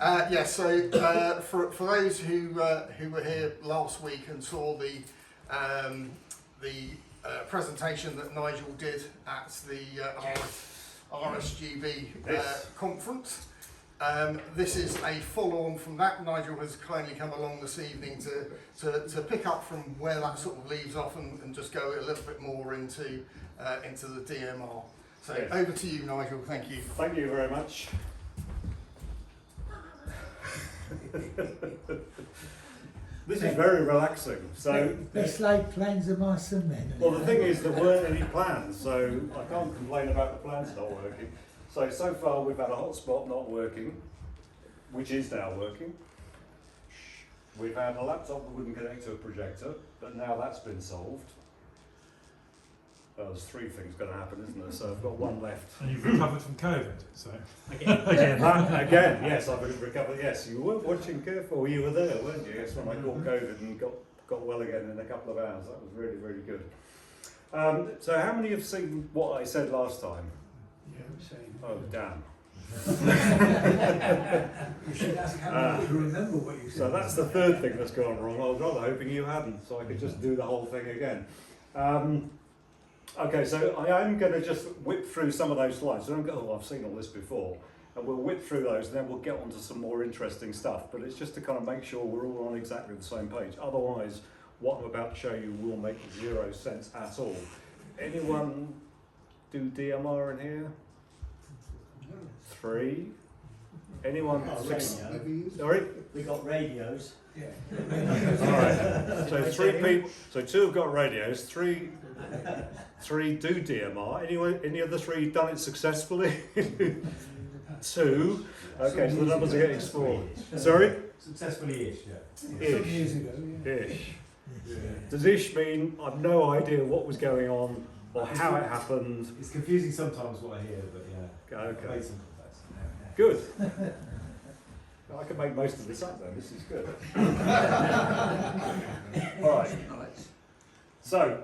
For those who were here last week and saw the presentation that Nigel did at the RSGB conference, this is a follow-on from that. Nigel has kindly come along this evening to pick up from where that sort of leaves off and just go a little bit more into the DMR. So over to you, Nigel. Thank you. Thank you very much. This is very relaxing. So best laid plans of mice and men. Well, the thing is, there weren't any plans, so I can't complain about the plans not working. So far we've had a hotspot not working, which is now working. We've had a laptop that wouldn't connect to a projector, but now that's been solved. Well, there's three things going to happen, isn't there? So I've got one left. And you've recovered from COVID, so again, yes, I've recovered. Yes, you were watching careful. You were there, weren't you? Yes, when I caught COVID and got well again in a couple of hours. That was really, really good. So how many have seen what I said last time? Yeah, same. Oh, damn. You should ask how many remember what you said. So that's the third thing that's gone wrong. I was rather hoping you hadn't, so I could just do the whole thing again. Okay, so I am going to just whip through some of those slides. So don't go, oh, I've seen all this before. And we'll whip through those and then we'll get onto some more interesting stuff. But it's just to kind of make sure we're all on exactly the same page. Otherwise, what I'm about to show you will make zero sense at all. Anyone do DMR in here? 3. Anyone? Sorry? We got radios. Yeah. Alright. So 3 people. So 2 have got radios. 3 do DMR. Anyone? Any of the 3 done it successfully? 2. Okay, so the numbers are getting smaller. Sorry? Successfully-ish, yeah. Some years ago, yeah. Ish. Does ish mean I've no idea what was going on or how it happened? It's confusing sometimes what I hear, but yeah. Okay. I've made some complaints. Good. I can make most of this up then. This is good. All right. So,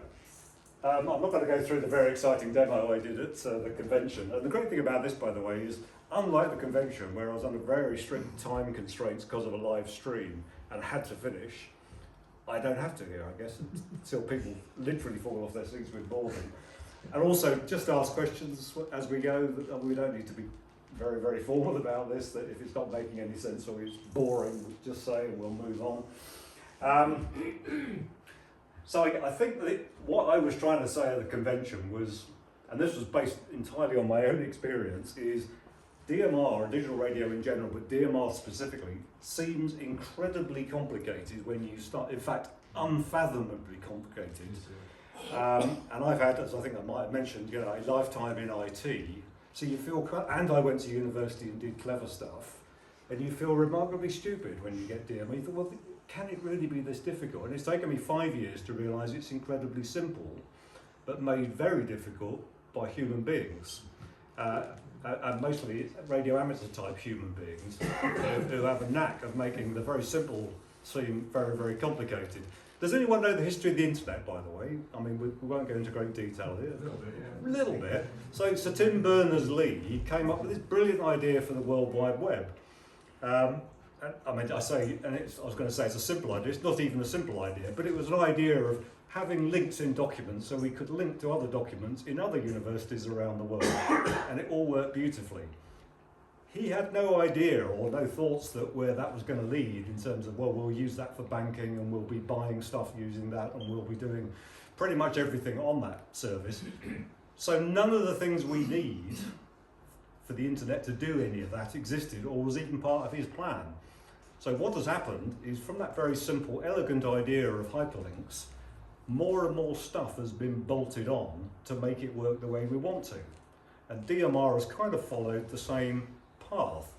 I'm not going to go through the very exciting demo I did at the convention. And the great thing about this, by the way, is unlike the convention, where I was under very strict time constraints because of a live stream and had to finish, I don't have to here, I guess, until people literally fall off their seats with boredom. And also, just ask questions as we go. We don't need to be very, very formal about this, that if it's not making any sense or it's boring, we'll just say and we'll move on. So I think that what I was trying to say at the convention was, and this was based entirely on my own experience, is DMR, and digital radio in general, but DMR specifically, seems incredibly complicated when you start, in fact, unfathomably complicated. And I've had, as I think I might have mentioned, a lifetime in IT, so you feel, and I went to university and did clever stuff, and you feel remarkably stupid when you get DMR. You think, well, can it really be this difficult? And it's taken me 5 years to realise it's incredibly simple, but made very difficult by human beings. And mostly radio amateur type human beings who have a knack of making the very simple seem very, very complicated. Does anyone know the history of the internet, by the way? I mean, we won't go into great detail here. A little bit. So Sir Tim Berners-Lee came up with this brilliant idea for the World Wide Web. I mean, I was going to say it's a simple idea. It's not even a simple idea, but it was an idea of having links in documents so we could link to other documents in other universities around the world, and it all worked beautifully. He had no idea or no thoughts that where that was going to lead in terms of, well, we'll use that for banking and we'll be buying stuff using that and we'll be doing pretty much everything on that service. So none of the things we need for the internet to do any of that existed or was even part of his plan. So what has happened is, from that very simple, elegant idea of hyperlinks, more and more stuff has been bolted on to make it work the way we want to. And DMR has kind of followed the same path.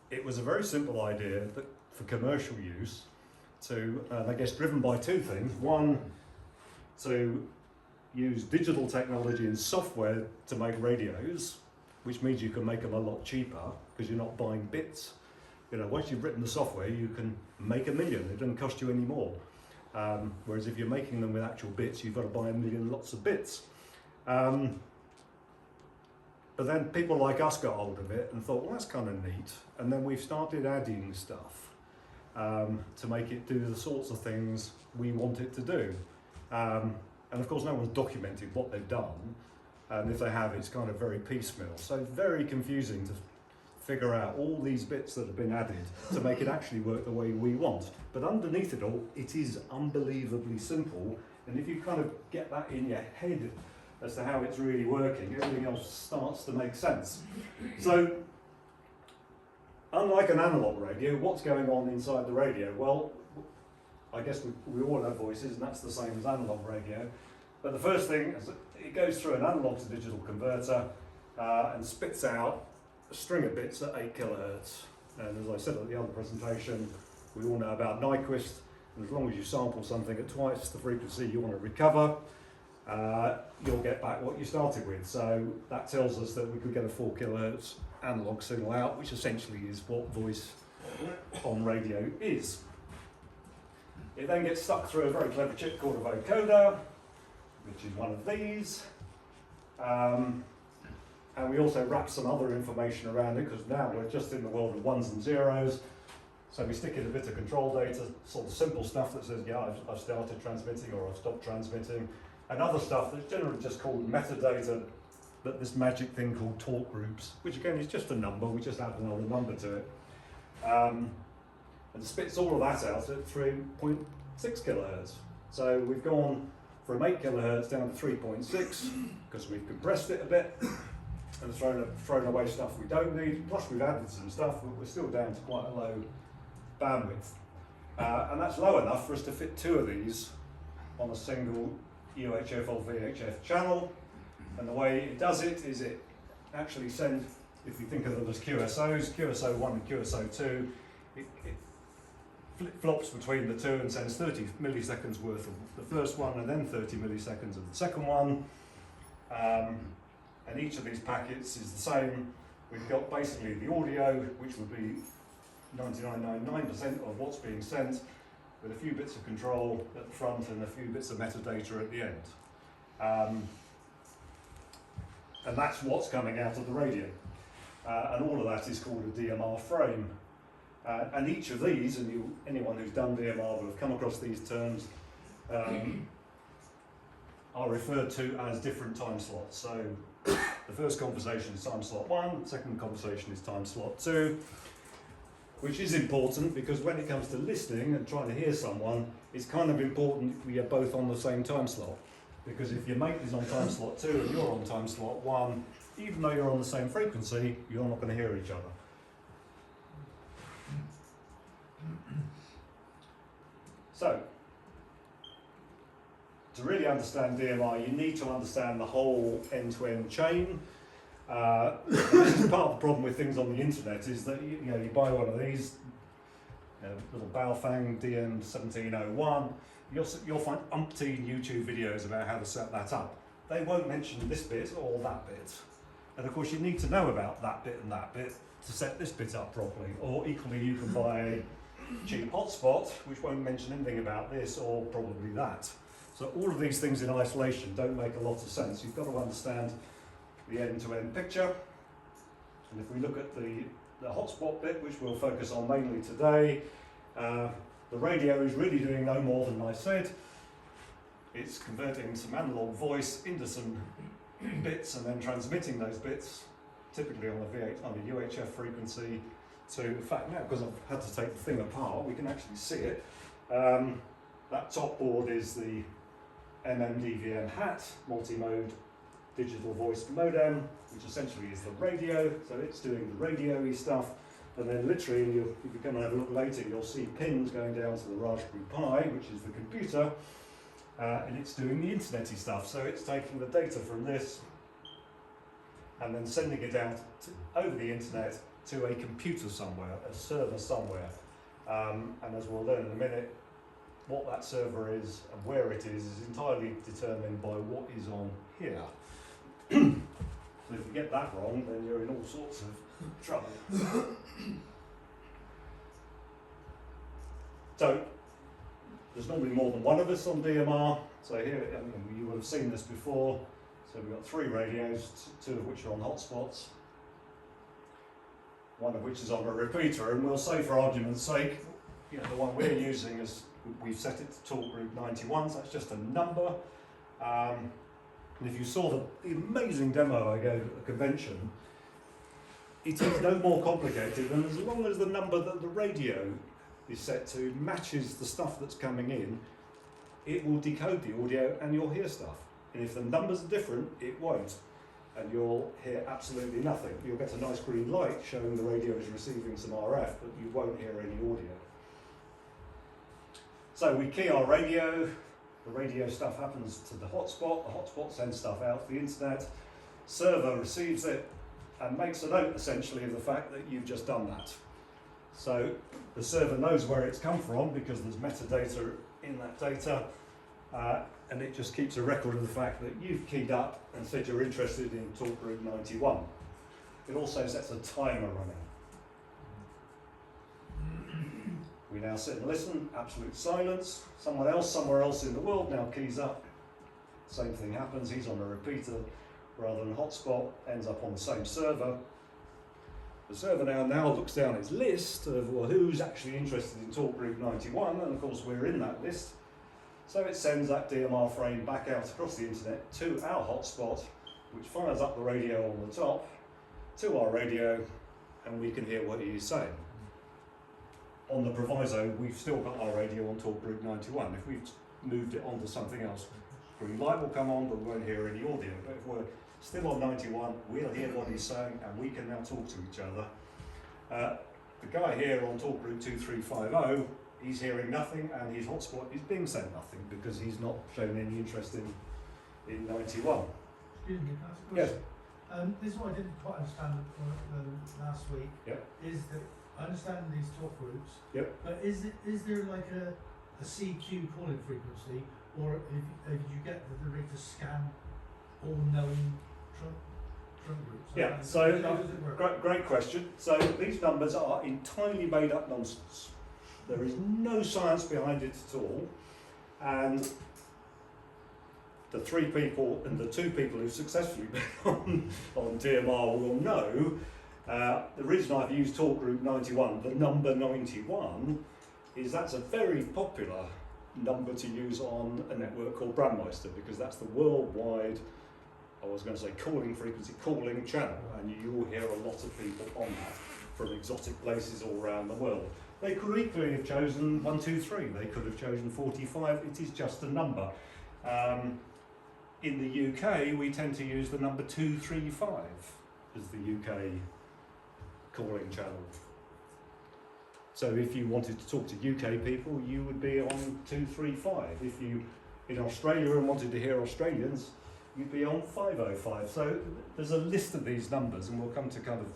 It was a very simple idea that for commercial use, I guess driven by 2 things. One, to use digital technology and software to make radios, which means you can make them a lot cheaper because you're not buying bits. Once you've written the software, you can make 1 million. It doesn't cost you any more. Whereas if you're making them with actual bits, you've got to buy 1 million lots of bits. But But then people like us got hold of it and thought, well, that's kind of neat. And then we've started adding stuff to make it do the sorts of things we want it to do. And of course, no one's documented what they've done. And if they have, it's kind of very piecemeal. So very confusing to figure out all these bits that have been added to make it actually work the way we want. But underneath it all, it is unbelievably simple. And if you kind of get that in your head as to how it's really working, everything else starts to make sense. So, unlike an analog radio, what's going on inside the radio? Well, I guess we all have voices, and that's the same as analog radio. But the first thing is it goes through an analog to digital converter and spits out a string of bits at 8 kilohertz. And as I said at the other presentation, we all know about Nyquist. And as long as you sample something at twice the frequency you want to recover, you'll get back what you started with. So that tells us that we could get a 4 kilohertz analog signal out, which essentially is what voice on radio is. It then gets stuck through a very clever chip called a vocoder, which is one of these. And we also wrap some other information around it, because now we're just in the world of ones and zeros. So we stick in a bit of control data, sort of simple stuff that says, yeah, I've started transmitting or I've stopped transmitting, and other stuff that's generally just called metadata, but this magic thing called talk groups, which again is just a number, we just add another number to it. And spits all of that out at 3.6 kilohertz. So we've gone from 8 kilohertz down to 3.6 because we've compressed it a bit and thrown away stuff we don't need. Plus we've added some stuff, but we're still down to quite a low bandwidth. And that's low enough for us to fit 2 of these on a single UHF or VHF channel. And the way it does it is it actually sends, if you think of them as QSOs, QSO1 and QSO2, it flip-flops between the two and sends 30 milliseconds worth of the first one and then 30 milliseconds of the second one. And each of these packets is the same. We've got basically the audio, which would be 99.99% of what's being sent, with a few bits of control at the front and a few bits of metadata at the end. And that's what's coming out of the radio. And all of that is called a DMR frame. And each of these, and anyone who's done DMR will have come across these terms, are referred to as different time slots. So the first conversation is time slot 1, the second conversation is time slot 2, which is important because when it comes to listening and trying to hear someone, it's kind of important we are both on the same time slot. Because if your mate is on time slot 2 and you're on time slot 1, even though you're on the same frequency, you're not going to hear each other. So, to really understand DMR, you need to understand the whole end-to-end chain. This is part of the problem with things on the internet, is that you buy one of these, little Baofeng DM1701, you'll find umpteen YouTube videos about how to set that up. They won't mention this bit or that bit. And of course you need to know about that bit and that bit to set this bit up properly. Or equally you can buy a cheap hotspot which won't mention anything about this or probably that. So all of these things in isolation don't make a lot of sense. You've got to understand the end-to-end picture. And if we look at the hotspot bit, which we'll focus on mainly today, the radio is really doing no more than I said. It's converting some analog voice into some bits and then transmitting those bits, typically on a UHF frequency, to, in fact now, because I've had to take the thing apart, we can actually see it. That top board is the MMDVM hat, multi-mode digital voice modem, which essentially is the radio, so it's doing the radio-y stuff. And then literally, if you come and have a look later, you'll see pins going down to the Raspberry Pi, which is the computer, and it's doing the internet-y stuff. So it's taking the data from this and then sending it out over the internet to a computer somewhere, a server somewhere. And as we'll learn in a minute, what that server is and where it is entirely determined by what is on here. So if you get that wrong, then you're in all sorts of trouble. So there's normally more than one of us on DMR. So here, you will have seen this before. So we've got 3 radios, 2 of which are on hotspots, one of which is on a repeater, and we'll say for argument's sake, you know, the one we're using is, we've set it to talk group 91, so that's just a number. And if you saw the amazing demo I gave at the convention, it is no more complicated than as long as the number that the radio is set to matches the stuff that's coming in, it will decode the audio and you'll hear stuff. And if the numbers are different, it won't. And you'll hear absolutely nothing. You'll get a nice green light showing the radio is receiving some RF, but you won't hear any audio. So we key our radio, the radio stuff happens to the hotspot sends stuff out to the internet, server receives it and makes a note essentially of the fact that you've just done that. So the server knows where it's come from because there's metadata in that data, and it just keeps a record of the fact that you've keyed up and said you're interested in talk group 91. It also sets a timer running. We now sit and listen, absolute silence. Someone else somewhere else in the world now keys up. Same thing happens, he's on a repeater rather than hotspot, ends up on the same server. The server now looks down its list of, well, who's actually interested in talk group 91, and of course we're in that list. So it sends that DMR frame back out across the internet to our hotspot, which fires up the radio on the top, to our radio, and we can hear what he is saying. On the proviso, we've still got our radio on talk group 91. If we've moved it onto something else, green light will come on, but we won't hear any audio. But if we're still on 91, we'll hear what he's saying, and we can now talk to each other. The guy here on talk group 2350, he's hearing nothing, and his hotspot is being sent nothing because he's not shown any interest in 91. Excuse me, can I ask a Yes. question? This is what I didn't quite understand last week. Yep. Is that I understand these talk groups. Yep. But is there like a CQ calling frequency, or if you get the rig to scan all known trunk groups? Yeah. How So does it work? great question. So these numbers are entirely made up nonsense. There is no science behind it at all, and the 3 people and the 2 people who've successfully been on DMR will know. The reason I've used talk group 91, the number 91, is that's a very popular number to use on a network called Brandmeister, because that's the worldwide, I was going to say calling frequency, calling channel, and you will hear a lot of people on that from exotic places all around the world. They could equally have chosen 123, they could have chosen 45, it is just a number. In the UK, we tend to use the number 235 as the UK calling channel. So if you wanted to talk to UK people, you would be on 235. If you, in Australia, and wanted to hear Australians, you'd be on 505. So there's a list of these numbers, and we'll come to kind of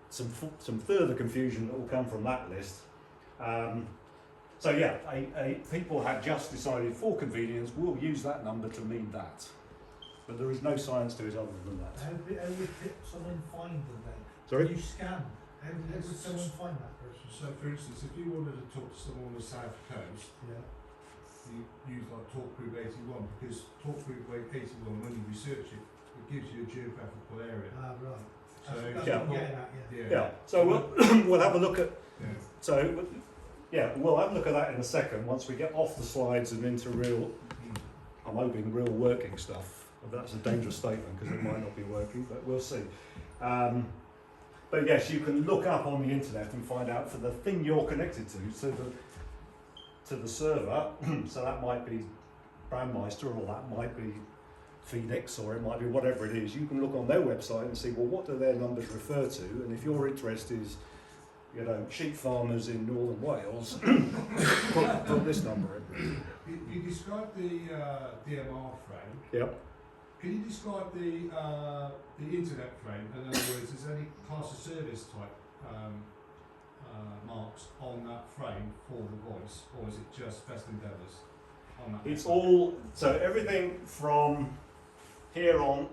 some further confusion that will come from that list. So yeah, people have just decided for convenience we'll use that number to mean that, but there is no science to it other than that. How would someone find them then? Sorry? You scan. How would someone find that person? So, for instance, if you wanted to talk to someone on the south coast, Yeah. you use like talk group 81, because talk group 81, when you research it, it gives you a geographical area. Ah, right. So, That's yeah. what I'm getting at, yeah. Yeah. So we'll have a look at. Yeah. So yeah, we'll have a look at that in a second once we get off the slides and into real. I'm hoping real working stuff. That's a dangerous statement because it might not be working, but we'll see. But yes, you can look up on the internet and find out for the thing you're connected to the server. So that might be Brandmeister, or that might be Phoenix, or it might be whatever it is. You can look on their website and see, well, what do their numbers refer to? And if your interest is, you know, sheep farmers in northern Wales, put this number in. You described the DMR frame. Yep. Can you describe the internet frame? In other words, is there any class of service type marks on that frame for the voice, or is it just best endeavours on that? It's all, so everything from here on,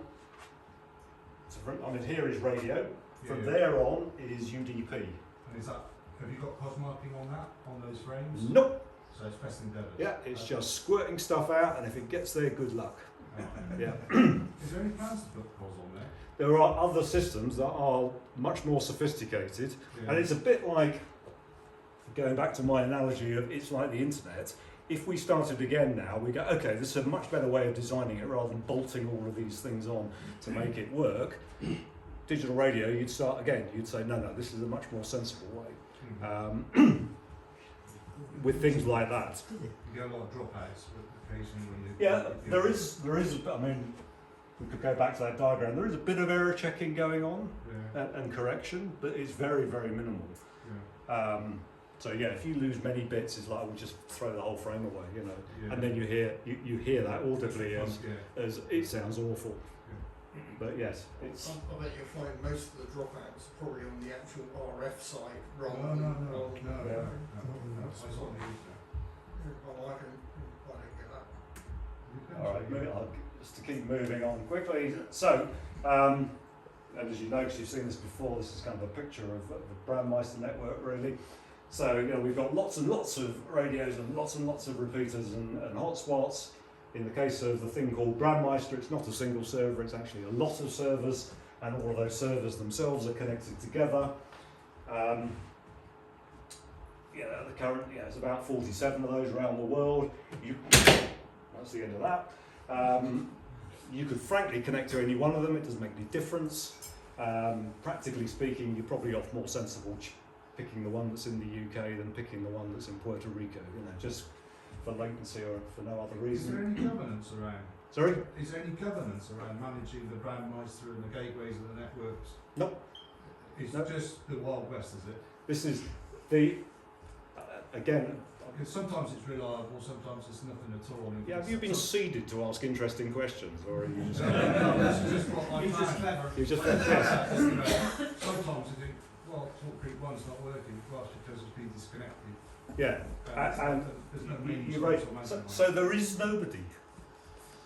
so I mean, here is radio, from there on is UDP. And is that, have you got cos marking on that, on those frames? Nope. So it's best endeavours? Yeah, it's just squirting stuff out, and if it gets there, good luck. Yeah. Is there any plans to put POS on there? There are other systems that are much more sophisticated, Yeah. and it's a bit like, going back to my analogy of it's like the internet. If we started again now, we go, okay, this is a much better way of designing it rather than bolting all of these things on to make it work. Digital radio, you'd start again, you'd say, no, this is a much more sensible way. With things like that. You get a lot of dropouts occasionally when you... Yeah, there is, I mean, we could go back to that diagram, there is a bit of error checking going on Yeah. and correction, but it's very, very minimal. Yeah. So yeah, if you lose many bits, it's like we'll just throw the whole frame away, you know. Yeah. And then you hear that audibly as it sounds awful. Yeah. But yes, it's I bet you'll find most of the dropouts are probably on the actual RF side rather No, than... no. Yeah. That's on the internet. Oh, I don't get that. all right. Just to keep moving on quickly. So, and as you know, 'cause you've seen this before, this is kind of a picture of the Brandmeister network, really. So, you know, we've got lots and lots of radios and lots of repeaters and hotspots. In the case of the thing called Brandmeister, it's not a single server, it's actually a lot of servers, and all of those servers themselves are connected together. The current, it's about 47 of those around the world. That's the end of that. You could frankly connect to any one of them, it doesn't make any difference. Practically speaking, you're probably off more sensible picking the one that's in the UK than picking the one that's in Puerto Rico, just for latency or for no other Is there reason. any governance around? Sorry? Is there any governance around managing the Brandmeister and the gateways of the networks? Nope. It's Nope. just the Wild West, is it? This is the, again, Because sometimes it's reliable, sometimes it's nothing at all. And yeah, have you been seeded to ask interesting questions, or are you just... No, this is just what I He's just found. clever. You just You know, sometimes you think, well, Talk Creek 1's not working, well, it's because it's been disconnected. yeah, and there's no you means raise, or so, management. so there is nobody.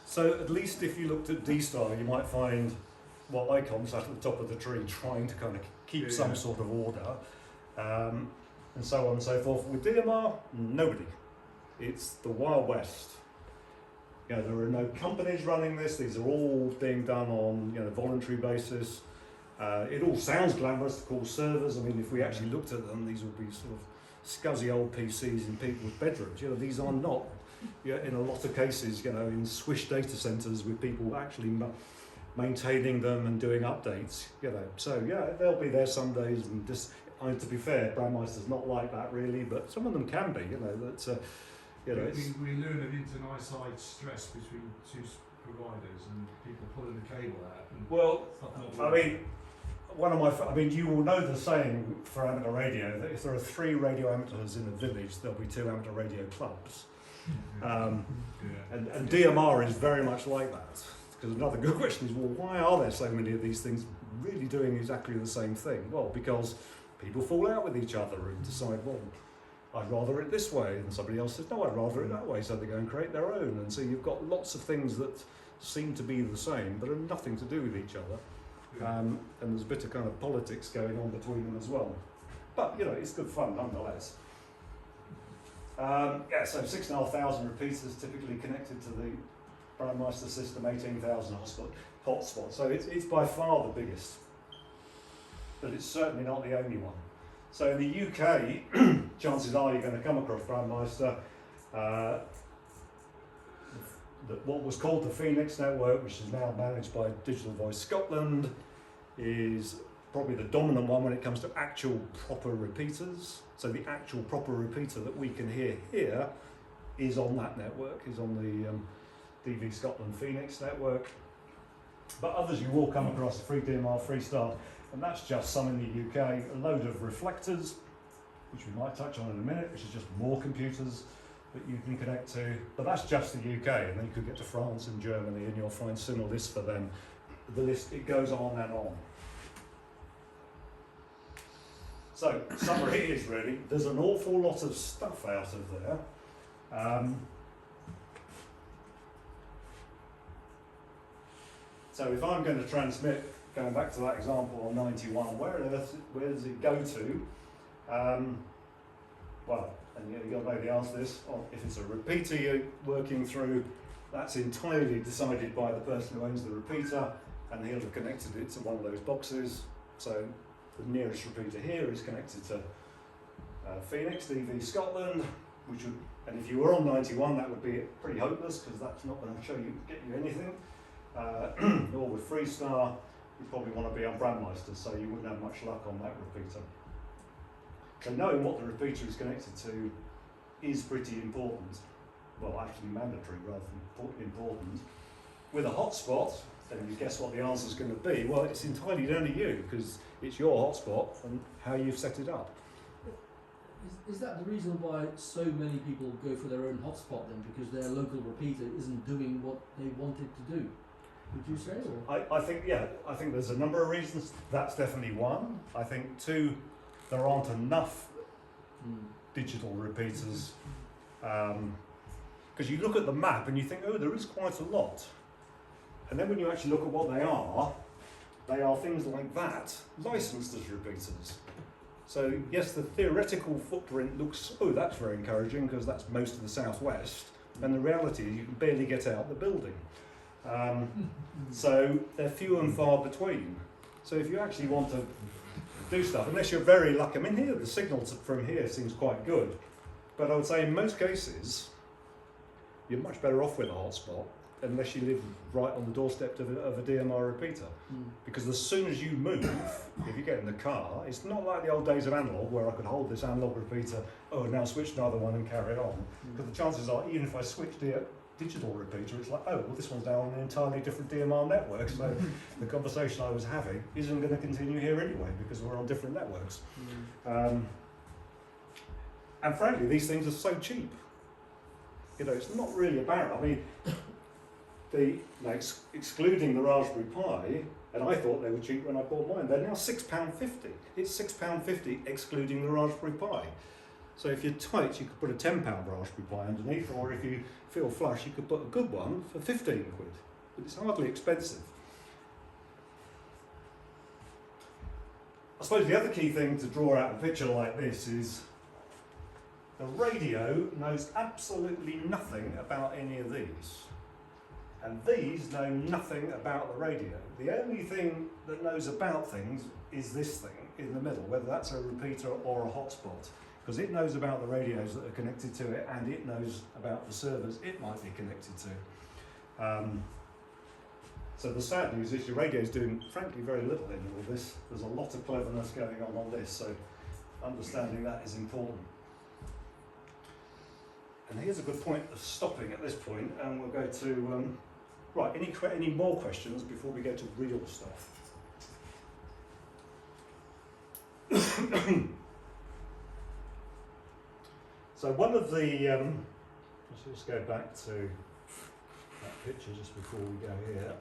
So at least if you looked at D-Star, you might find icons at the top of the tree trying to kind of keep Yeah. some sort of order, and so on and so forth. With DMR, nobody. It's the Wild West. There are no companies running this. These are all being done on voluntary basis. It all sounds glamorous to call servers. I mean, if we actually looked at them, these would be sort of scuzzy old PCs in people's bedrooms. These are not. In a lot of cases, in swish data centers with people actually maintaining them and doing updates. So yeah, they'll be there some days. And just, to be fair, Brandmeister's not like that really, but some of them can be. we learn of inter-side stress between two providers and people pulling the cable out. And Well, stuff not I working. mean, you will know the saying for amateur radio that if there are 3 radio amateurs in a village, there'll be 2 amateur radio clubs. Yeah. And DMR is very much like that. Because another good question is, well, why are there so many of these things really doing exactly the same thing? Well, because people fall out with each other and decide, well, I'd rather it this way, and somebody else says, no, I'd rather it that way, so they go and create their own. And so you've got lots of things that seem to be the same, but are nothing to do with each other. And there's a bit of kind of politics going on between them as well. But, it's good fun nonetheless. So 6,500 repeaters typically connected to the Brandmeister system, 18,000 hotspots. So it's by far the biggest, but it's certainly not the only one. So in the UK, chances are you're going to come across Brandmeister. What was called the Phoenix network, which is now managed by Digital Voice Scotland, is probably the dominant one when it comes to actual proper repeaters. So the actual proper repeater that we can hear here is on that network, is on the DV Scotland Phoenix network. But others you will come across, Free DMR, Freestar, and that's just some in the UK, a load of reflectors, which we might touch on in a minute, which is just more computers that you can connect to. But that's just the UK, and then you could get to France and Germany and you'll find similar lists for them. The list, it goes on and on. So, summary is really, there's an awful lot of stuff out of there. So if I'm going to transmit, going back to that example on 91, where does it go to? Well, and you've got to know the answer to this. If it's a repeater you're working through, That's entirely decided by the person who owns the repeater, and he'll have connected it to one of those boxes. So the nearest repeater here is connected to Phoenix, DV Scotland, which would, and if you were on 91, that would be pretty hopeless because that's not going to get you anything. Or with Freestar, you probably want to be on Brandmeister, so you wouldn't have much luck on that repeater. So knowing what the repeater is connected to is pretty important. Well, actually mandatory rather than important. With a hotspot, then you guess what the answer is going to be. Well, it's entirely down to you because it's your hotspot and how you've set it up. Is that the reason why so many people go for their own hotspot then? Because their local repeater isn't doing what they want it to do? Would you say? Or? I think there's a number of reasons. That's definitely one. I think two, there aren't enough digital repeaters. Because you look at the map and you think, oh, there is quite a lot. And then when you actually look at what they are things like that, licensed as repeaters. So yes, the theoretical footprint looks, oh, that's very encouraging because that's most of the southwest. And the reality is you can barely get out the building. So they're few and far between. So if you actually want to do stuff, unless you're very lucky, I mean here, the signal from here seems quite good. But I would say in most cases, you're much better off with a hotspot unless you live right on the doorstep of a DMR repeater. Because as soon as you move, if you get in the car, it's not like the old days of analog where I could hold this analog repeater, oh, now switch another one and carry on. Because the chances are, even if I switch the digital repeater, it's like, oh, well, this one's now on an entirely different DMR network, so the conversation I was having isn't going to continue here anyway because we're on different networks. And frankly, these things are so cheap. You know, it's not really a barrier. I mean, excluding the Raspberry Pi, and I thought they were cheap when I bought mine, they're now £6.50. It's £6.50 excluding the Raspberry Pi. So if you're tight, you could put a £10 Raspberry Pi underneath, or if you feel flush, you could put a good one for 15 quid. But it's hardly expensive. I suppose the other key thing to draw out a picture like this is the radio knows absolutely nothing about any of these. And these know nothing about the radio. The only thing that knows about things is this thing in the middle, whether that's a repeater or a hotspot. Because it knows about the radios that are connected to it, and it knows about the servers it might be connected to. So the sad news is your radio's doing, frankly, very little in all this. There's a lot of cleverness going on this, so understanding that is important. And here's a good point of stopping at this point, and we'll go to, right, any more questions before we go to real stuff? So one of the, let's just go back to that picture just before we go here.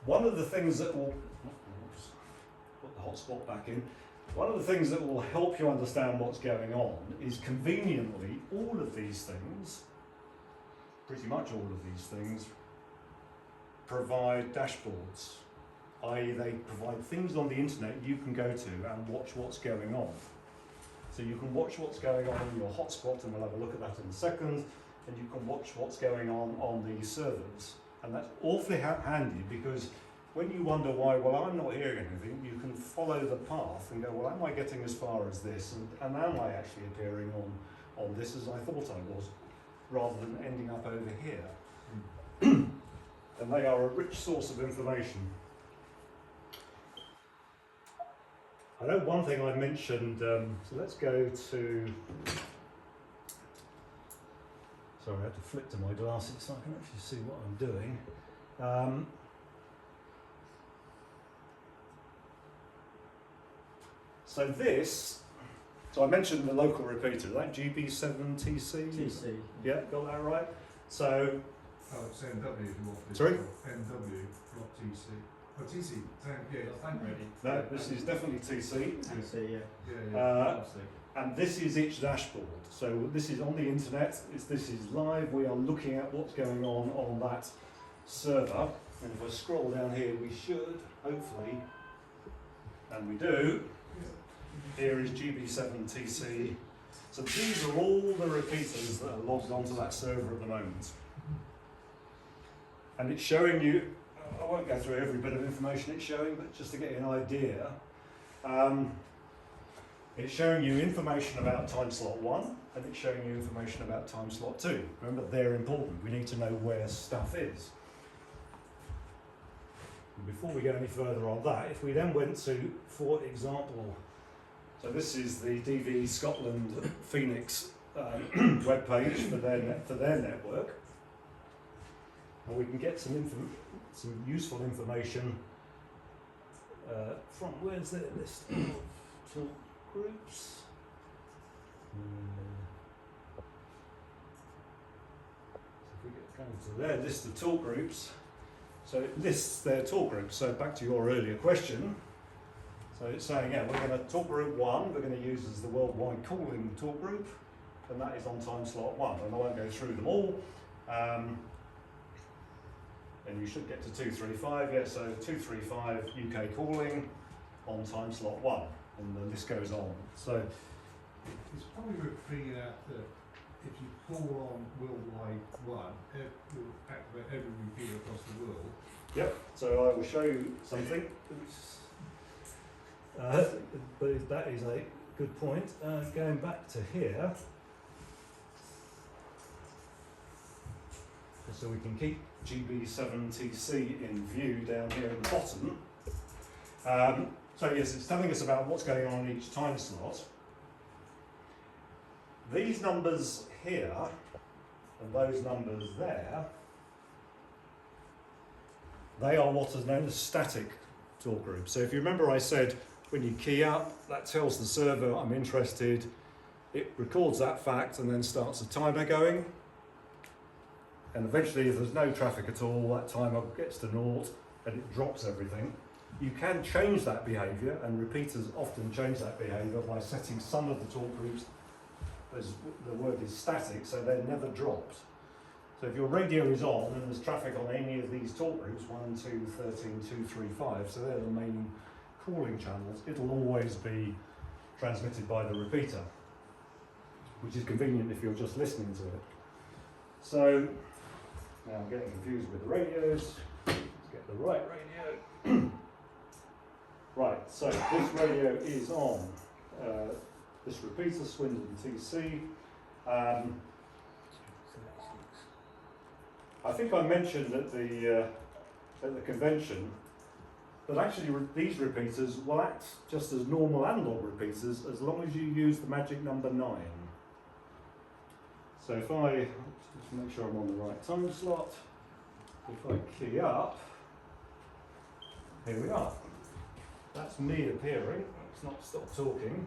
One of the things that will, oops, put the hotspot back in. One of the things that will help you understand what's going on is conveniently all of these things, pretty much all of these things, provide dashboards, i.e. they provide things on the internet you can go to and watch what's going on. So you can watch what's going on in your hotspot, and we'll have a look at that in a second, and you can watch what's going on these servers. And that's awfully handy because when you wonder why, well, I'm not hearing anything, you can follow the path and go, well, am I getting as far as this? And am I actually appearing on this as I thought I was, rather than ending up over here? And they are a rich source of information. I know one thing I mentioned, so let's go to, sorry, I have to flip to my glasses so I can actually see what I'm doing. So this, so I mentioned the local repeater, like GB7TC? TC. Yeah, got that right? So, Oh, it's NW if you want this. Sorry? NW, not TC. Oh, TC, yeah, thank you. no, this is definitely TC. TC, yeah. Yeah. And this is its dashboard. So this is on the internet, this is live, we are looking at what's going on that server. And if I scroll down here, we should, hopefully, and we do, here is GB7TC So these are all the repeaters that are logged onto that server at the moment. And it's showing you, I won't go through every bit of information it's showing, but just to get you an idea, it's showing you information about time slot 1, and it's showing you information about time slot 2. Remember, they're important. We need to know where stuff is. And before we go any further on that, if we then went to, for example, so this is the DV Scotland Phoenix webpage for their network, and we can get some useful information from, where's their list of talk groups? So if we get down to their list of talk groups, so it lists their talk groups. So back to your earlier question, so it's saying, yeah, we're going to talk group 1, we're going to use as the worldwide calling talk group, and that is on time slot 1, and I won't go through them all. And you should get to 235, yeah, so 235 UK calling on time slot 1, and the list goes on. So It's probably worth bringing out that if you call on worldwide 1, it will activate every repeater across the world. yep, so I will show you something. But that is a good point. Going back to here, so we can keep GB7TC in view down here at the bottom. So yes, it's telling us about what's going on in each time slot. These numbers here and those numbers there, they are what is known as static talk groups. So if you remember, I said when you key up, that tells the server I'm interested, it records that fact and then starts a timer going. And eventually, if there's no traffic at all, that timer gets to 0 and it drops everything. You can change that behaviour, and repeaters often change that behaviour by setting some of the talk groups, as the word is static, so they're never dropped. So if your radio is on and there's traffic on any of these talk groups, 1, 2, 13, 2, 3, 5, so they're the main calling channels, it'll always be transmitted by the repeater, which is convenient if you're just listening to it. So, now I'm getting confused with the radios. Let's get the right radio. Right, so this radio is on this repeater, Swindon TC. I think I mentioned at the convention that actually these repeaters will act just as normal analog repeaters as long as you use the magic number 9. So if I just make sure I'm on the right time slot, if I key up, here we are. That's me appearing. Let's not stop talking.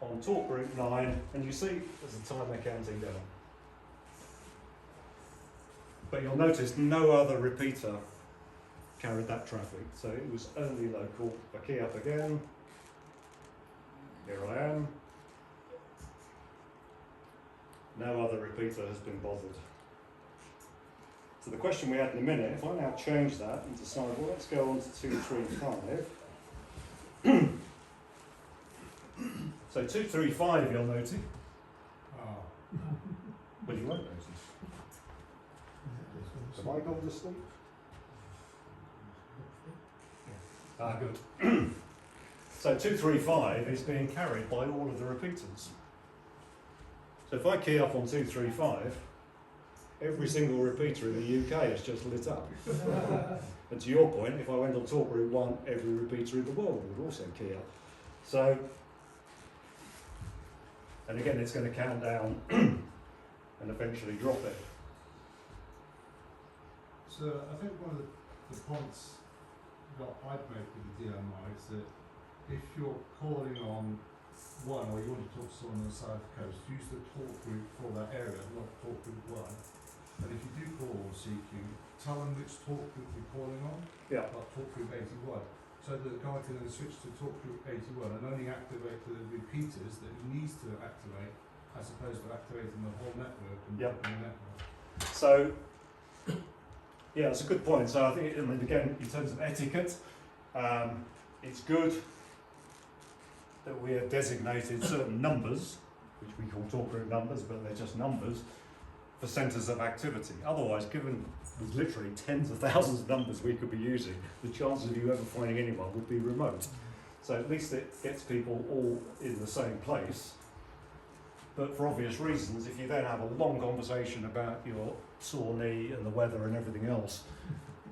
On talk group 9, and you see there's a timer counting down. But you'll notice no other repeater carried that traffic, so it was only local. If I key up again, here I am. No other repeater has been bothered. So the question we had in a minute, if I now change that and decide, well, let's go on to 235. So 235, you'll notice. Well, you won't notice. Have I gone to sleep? Ah, good. So 235 is being carried by all of the repeaters. So if I key up on 235, every single repeater in the UK is just lit up. And to your point, if I went on talk group 1, every repeater in the world would also key up. So, and again, it's going to count down and eventually drop it. So I think one of the points that I'd make with the DMR is that if you're calling on 1 or you want to talk to someone on the South Coast, use the talk group for that area, not talk group 1. And if you do call on CQ, tell them which talk group you're calling on, Yeah. like talk group 81. So that the guy can then switch to talk group 81 and only activate the repeaters that he needs to activate, as opposed to activating the whole network and Yep. blocking the network. So, yeah, that's a good point. So I think, I mean, again, in terms of etiquette, it's good that we have designated certain numbers which we call talk group numbers, but they're just numbers for centres of activity. Otherwise, given there's literally tens of thousands of numbers we could be using, the chances of you ever finding anyone would be remote. So at least it gets people all in the same place. But for obvious reasons, if you then have a long conversation about your sore knee and the weather and everything else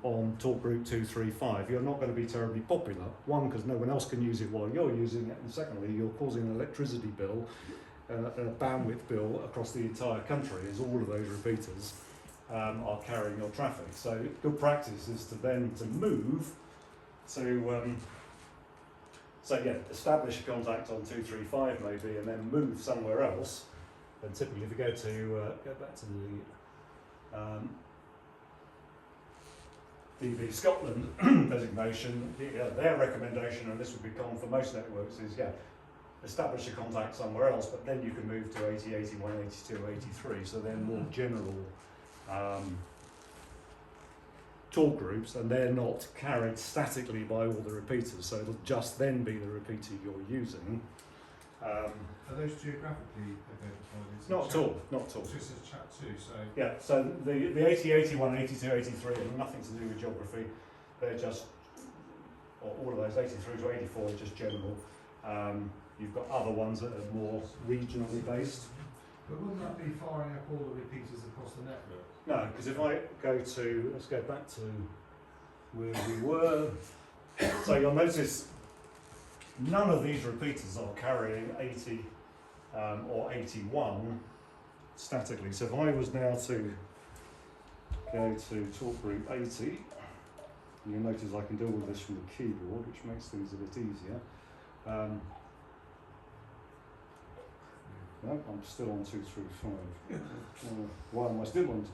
on talk group 235, you're not going to be terribly popular. One, because no one else can use it while you're using it, and secondly, you're causing an electricity bill and a bandwidth bill across the entire country, as all of those repeaters are carrying your traffic. So good practice is to then move to so yeah, establish a contact on 235 maybe, and then move somewhere else. And typically, if you go to go back to the DB Scotland designation, their recommendation, and this would be common for most networks, is establish a contact somewhere else, but then you can move to 80, 81, 82, 83. So they're more general talk groups, and they're not carried statically by all the repeaters, so it'll just then be the repeater you're using. Are those geographically identified? Not at all, not at all. So this is chat 2, so... Yeah, so the 80, 81, 82, 83 have nothing to do with geography. They're just, or all of those 83 to 84 are just general. You've got other ones that are more regionally based. But wouldn't that be firing up all the repeaters across the network? No, because if I go to, let's go back to where we were. So you'll notice none of these repeaters are carrying 80 or 81 statically. So if I was now to go to talk group 80, you'll notice I can do all this from the keyboard, which makes things a bit easier. No, I'm still on 235. Why am I still on?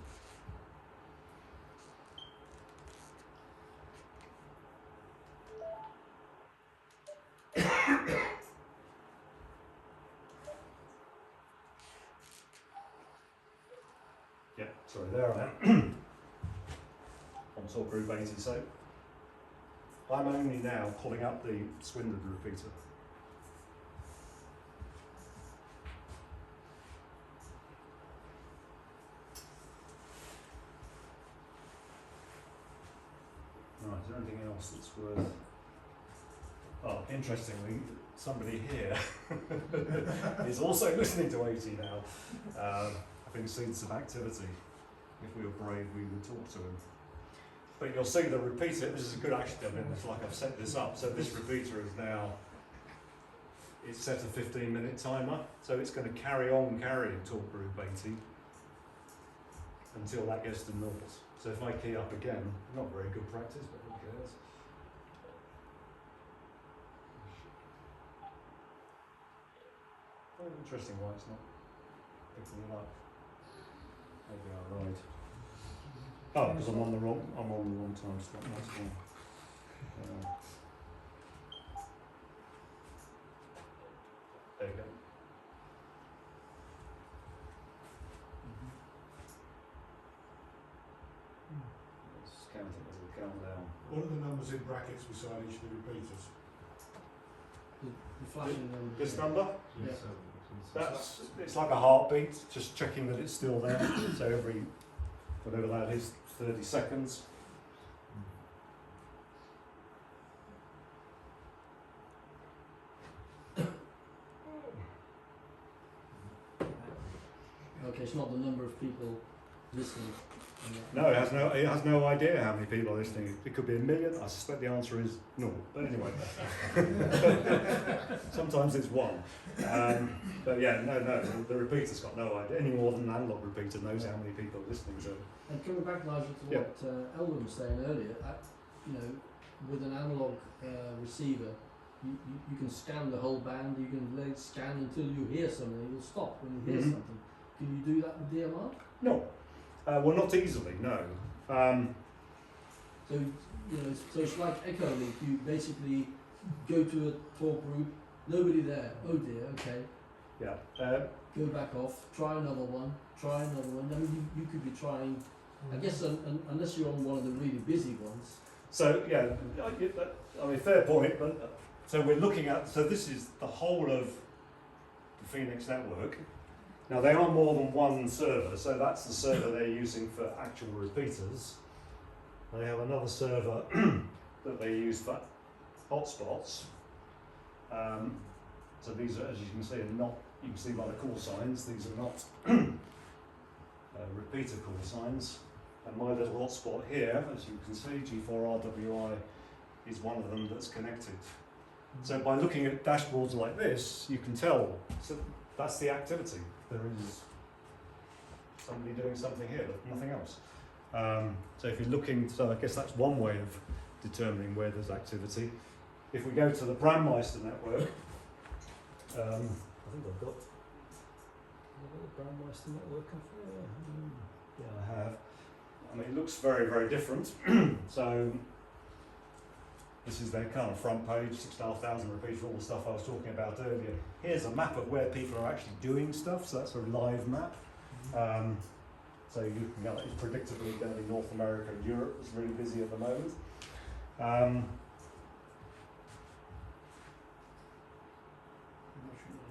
Yeah, sorry, there I am. On talk group 80, so I'm only now pulling up the Swindon repeater. Right, is there anything else that's worth... Oh, interestingly, somebody here is also listening to 80 now, having seen some activity. If we were brave, we would talk to him. But you'll see the repeater, this is a good action, I mean, it's like I've set this up. So this repeater is now, it's set a 15-minute timer, so it's going to carry on carrying talk group 80 until that gets to naught. So if I key up again, not very good practice, but who cares? Oh, interesting why it's not picking it up. Maybe I'll ride. Oh, because I'm on the wrong time slot. That's fine. There you go. Let's count it as we count down. What are the numbers in brackets beside each of the repeaters? The flashing number. This number? Yeah. It's like a heartbeat, just checking that it's still there. So every, whatever that is, 30 seconds. Okay, it's not the number of people listening. No, it has no idea how many people are listening. It could be 1 million. I suspect the answer is no. But anyway, sometimes it's 1. But yeah, no, the repeater's got no idea any more than an analog repeater knows how many people are listening. So. And coming back, Nigel, to what Elwyn was saying earlier, with an analog receiver, you can scan the whole band. You can let it scan until you hear something. You'll stop when you hear something. Can you do that with DMR? No. Well, not easily, no. So so it's like echo link. You basically go to a talk group, nobody there. Oh dear, okay. Yeah. Go back off. Try another one. Try another one. I mean, you could be trying. I guess unless you're on one of the really busy ones. So yeah, I mean, fair point. But so we're looking at. So this is the whole of the Phoenix network. Now they are more than one server, so that's the server they're using for actual repeaters. They have another server that they use for hotspots. So these are, as you can see, are not, you can see by the call signs, these are not repeater call signs. And my little hotspot here, as you can see, G4RWI is one of them that's connected. So by looking at dashboards like this, you can tell, so that's the activity. There is somebody doing something here, but nothing else. So if you're looking, so I guess that's one way of determining where there's activity. If we go to the Brandmeister network, I think I've got the Brandmeister network up there. Yeah, I have. I mean, it looks very, very different. So this is their kind of front page, 6,500 repeats, all the stuff I was talking about earlier. Here's a map of where people are actually doing stuff, so that's a live map. So you can, it's predictably going to be North America and Europe is really busy at the moment.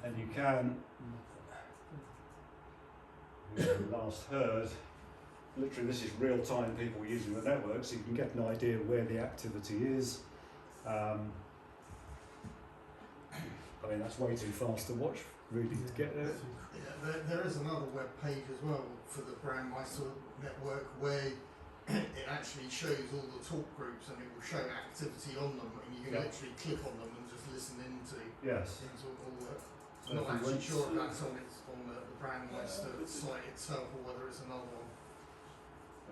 And you can, we last heard, literally this is real time people using the network, so you can get an idea of where the activity is. I mean, that's way too fast to watch, really, to get there. Yeah, there is another web page as well for the Brandmeister network where it actually shows all the talk groups and it will show activity on them, and you can literally click on them and just listen into all the. I'm not actually sure if that's on the Brandmeister site itself or whether it's another one.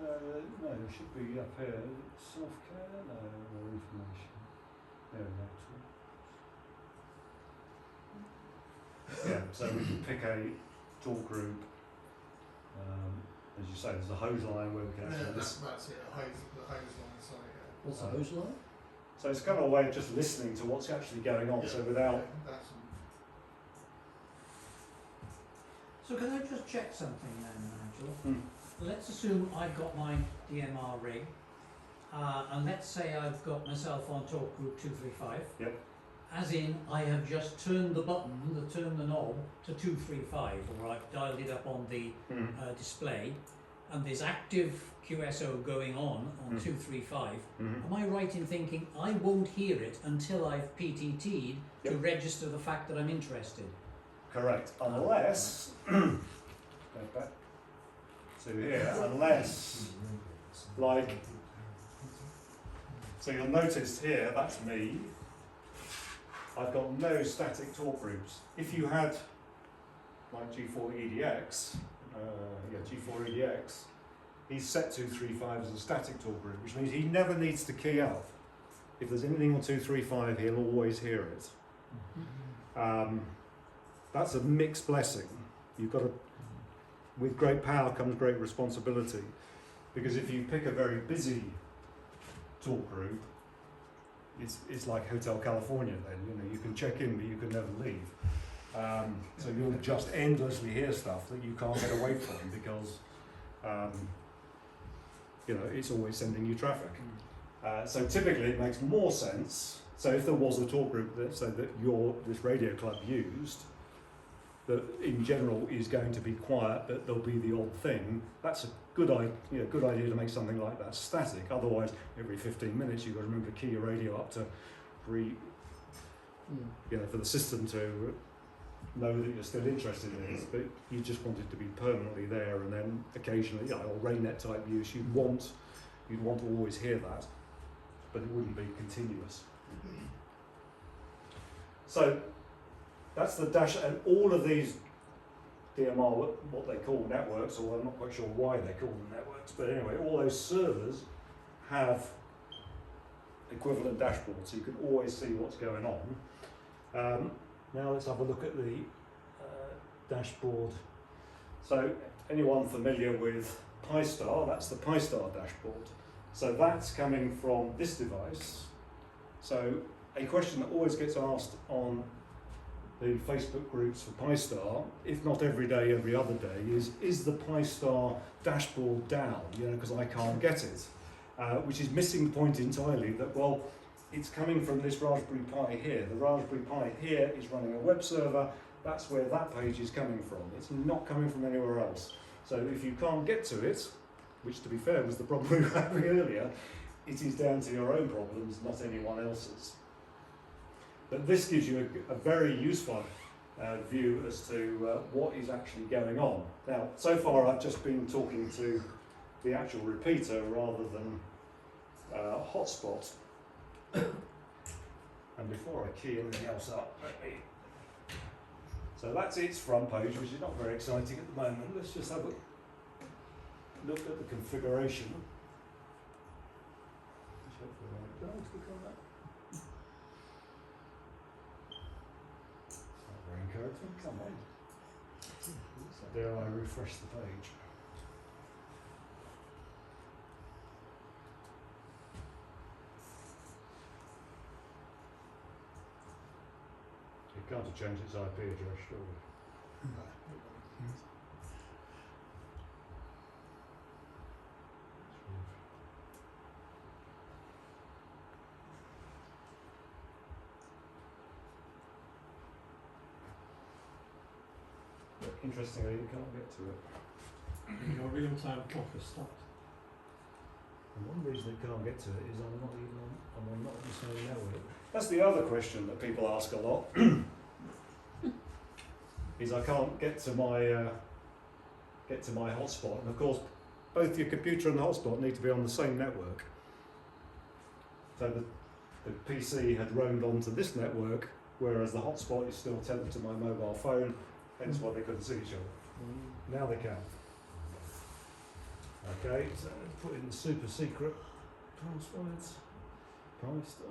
No, it should be up here. Self-care? No, more information. There we go. Yeah, so we can pick a talk group. As you say, there's a hose line where we can actually listen. That's it, the hose line, sorry. Yeah. What's a hose line? So it's kind of a way of just listening to what's actually going on, so without... So can I just check something then, Nigel? Let's assume I've got my DMR rig, and let's say I've got myself on talk group 235. Yep. As in, I have just turned the button, turned the knob to 235, or I've dialed it up on the display, and there's active QSO going on 235. Am I right in thinking I won't hear it until I've PTT'd to register the fact that I'm interested? Correct, unless, go back to here, unless, like, so you'll notice here, that's me, I've got no static talk groups. If you had, like G4EDX, G4EDX, he's set 235 as a static talk group, which means he never needs to key up. If there's anything on 235, he'll always hear it. That's a mixed blessing. You've got to, with great power comes great responsibility, because if you pick a very busy talk group, it's like Hotel California then, you know, you can check in but you can never leave. So you'll just endlessly hear stuff that you can't get away from because, you know, it's always sending you traffic. So typically it makes more sense, so if there was a talk group that, so that this radio club used, that in general is going to be quiet, but there'll be the odd thing. That's a good idea to make something like that static. Otherwise, every 15 minutes you've got to remember to key your radio up to for the system to know that you're still interested in it. But you just want it to be permanently there, and then occasionally, or RayNet type use, you'd want to always hear that, but it wouldn't be continuous. So that's the dash, and all of these DMR, what they call networks, or I'm not quite sure why they call them networks, but anyway, all those servers have equivalent dashboards, so you can always see what's going on. Now let's have a look at the dashboard. So anyone familiar with PyStar, that's the PyStar dashboard. So that's coming from this device. So a question that always gets asked on the Facebook groups for PyStar, if not every day, every other day, is the PyStar dashboard down? You know, because I can't get it, which is missing the point entirely. That well, it's coming from this Raspberry Pi here. The Raspberry Pi here is running a web server, That's where that page is coming from. It's not coming from anywhere else. So if you can't get to it, which to be fair was the problem we were having earlier, it is down to your own problems, not anyone else's. But this gives you a very useful view as to what is actually going on. Now, so far I've just been talking to the actual repeater rather than hotspot. And before I key anything else up, so that's its front page, which is not very exciting at the moment. Let's just have a look at the configuration. Click on that. It's not very encouraging, come on. Dare I refresh the page? It can't have changed its IP address, surely. But interestingly, you can't get to it. Your real-time clock has stopped. And one reason it can't get to it is I'm not on the same network. That's the other question that people ask a lot. Is I can't get to my hotspot, and of course, both your computer and the hotspot need to be on the same network. So the PC had roamed onto this network, whereas the hotspot is still tethered to my mobile phone. Hence why they couldn't see each other. Now they can. Okay, so put in the super secret passwords. Price star.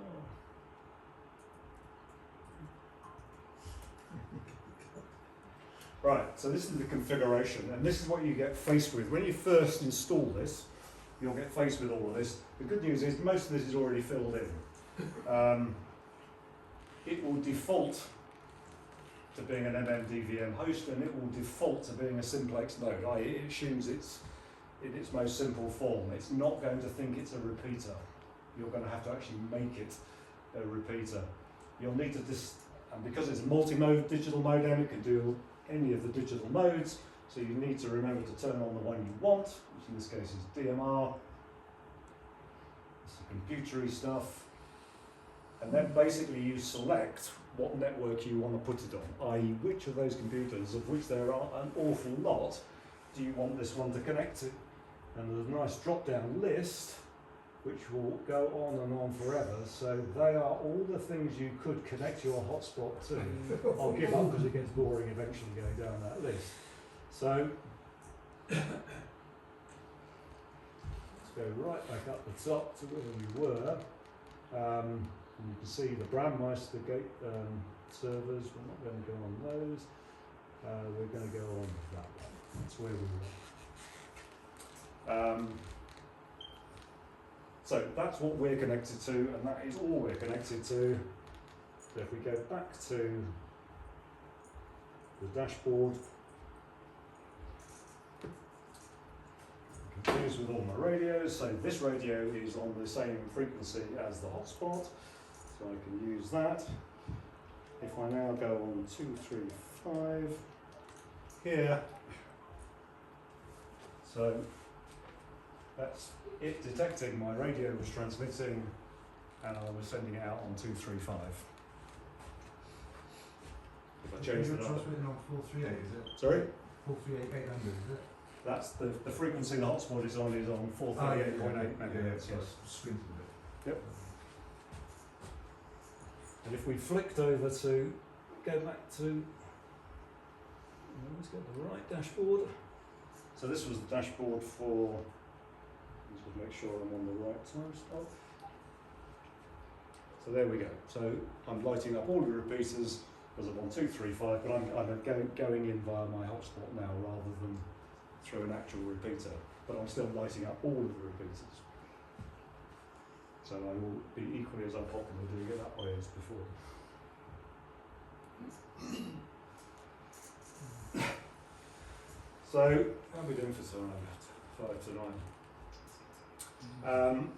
Right, so this is the configuration, and this is what you get faced with. When you first install this, you'll get faced with all of this. The good news is most of this is already filled in. It will default to being an MMDVM host, and it will default to being a simplex node, i.e. it assumes it's in its most simple form. It's not going to think it's a repeater. You're going to have to actually make it a repeater. You'll need to and because it's a multi-mode digital modem, it can do any of the digital modes, so you need to remember to turn on the one you want, which in this case is DMR. It's the computery stuff. And then basically you select what network you want to put it on, i.e. which of those computers, of which there are an awful lot, do you want this one to connect to? And there's a nice drop-down list which will go on and on forever. So they are all the things you could connect your hotspot to. I'll give up because it gets boring eventually going down that list. So let's go right back up the top to where we were. And you can see the Brandmeister gate servers. We're not going to go on those. We're going to go on that one. That's where we were. So that's what we're connected to, and that is all we're connected to. So if we go back to the dashboard, I'm confused with all my radios. So this radio is on the same frequency as the hotspot, so I can use that. If I now go on 235 here, so that's it detecting my radio was transmitting and I was sending it out on 235. If I change You're it up. transmitting on 438, is it? Sorry? 438 800, is it? That's the frequency the hotspot is on 438.8 megahertz. Yes, Yes. squinted a bit. Yep. And if we flicked over to go back to, let's get the right dashboard. So this was the dashboard for, let's just make sure I'm on the right time stop. So there we go. So I'm lighting up all the repeaters as I'm on 235, but I'm going in via my hotspot now rather than through an actual repeater. But I'm still lighting up all of the repeaters. So I will be equally as unpopular doing it that way as before. So, how are we doing for time? 5 to 9.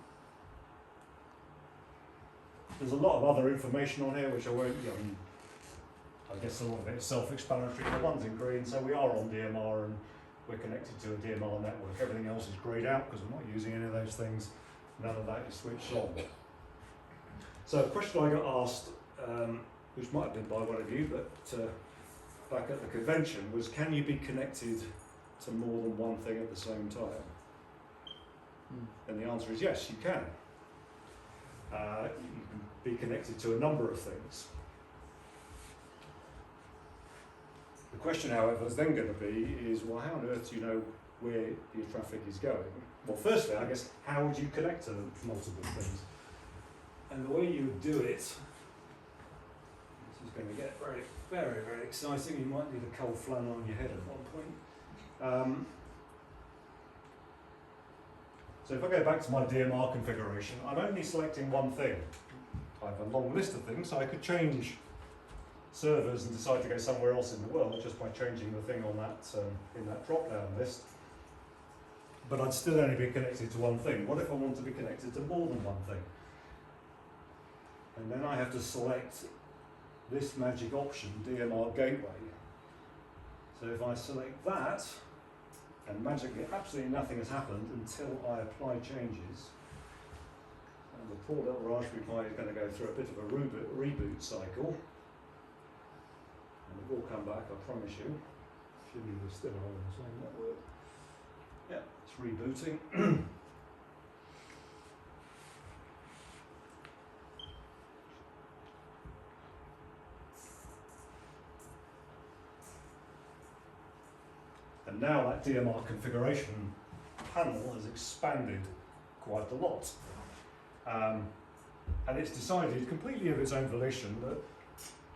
There's a lot of other information on here which I won't, I guess a lot of it is self-explanatory. The one's in green, so we are on DMR and we're connected to a DMR network. Everything else is greyed out because we're not using any of those things. None of that is switched on. So a question I got asked, which might have been by one of you, but back at the convention, was can you be connected to more than one thing at the same time? And the answer is yes, you can. You can be connected to a number of things. The question, however, is then going to be is, well, how on earth do you know where your traffic is going? Well, firstly, I guess, how would you connect to multiple things? And the way you would do it, this is going to get very, very, very exciting. You might need a cold flannel on your head at one point. So if I go back to my DMR configuration, I'm only selecting one thing. I have a long list of things, so I could change servers and decide to go somewhere else in the world just by changing the thing on that in that drop-down list. But I'd still only be connected to one thing. What if I want to be connected to more than one thing? And then I have to select this magic option, DMR gateway. So if I select that, and magically absolutely nothing has happened until I apply changes, and the poor little Raspberry Pi is going to go through a bit of a reboot cycle. And it will come back, I promise you. Assuming we're still on the same network. Yeah, it's rebooting. And now that DMR configuration panel has expanded quite a lot. And it's decided completely of its own volition that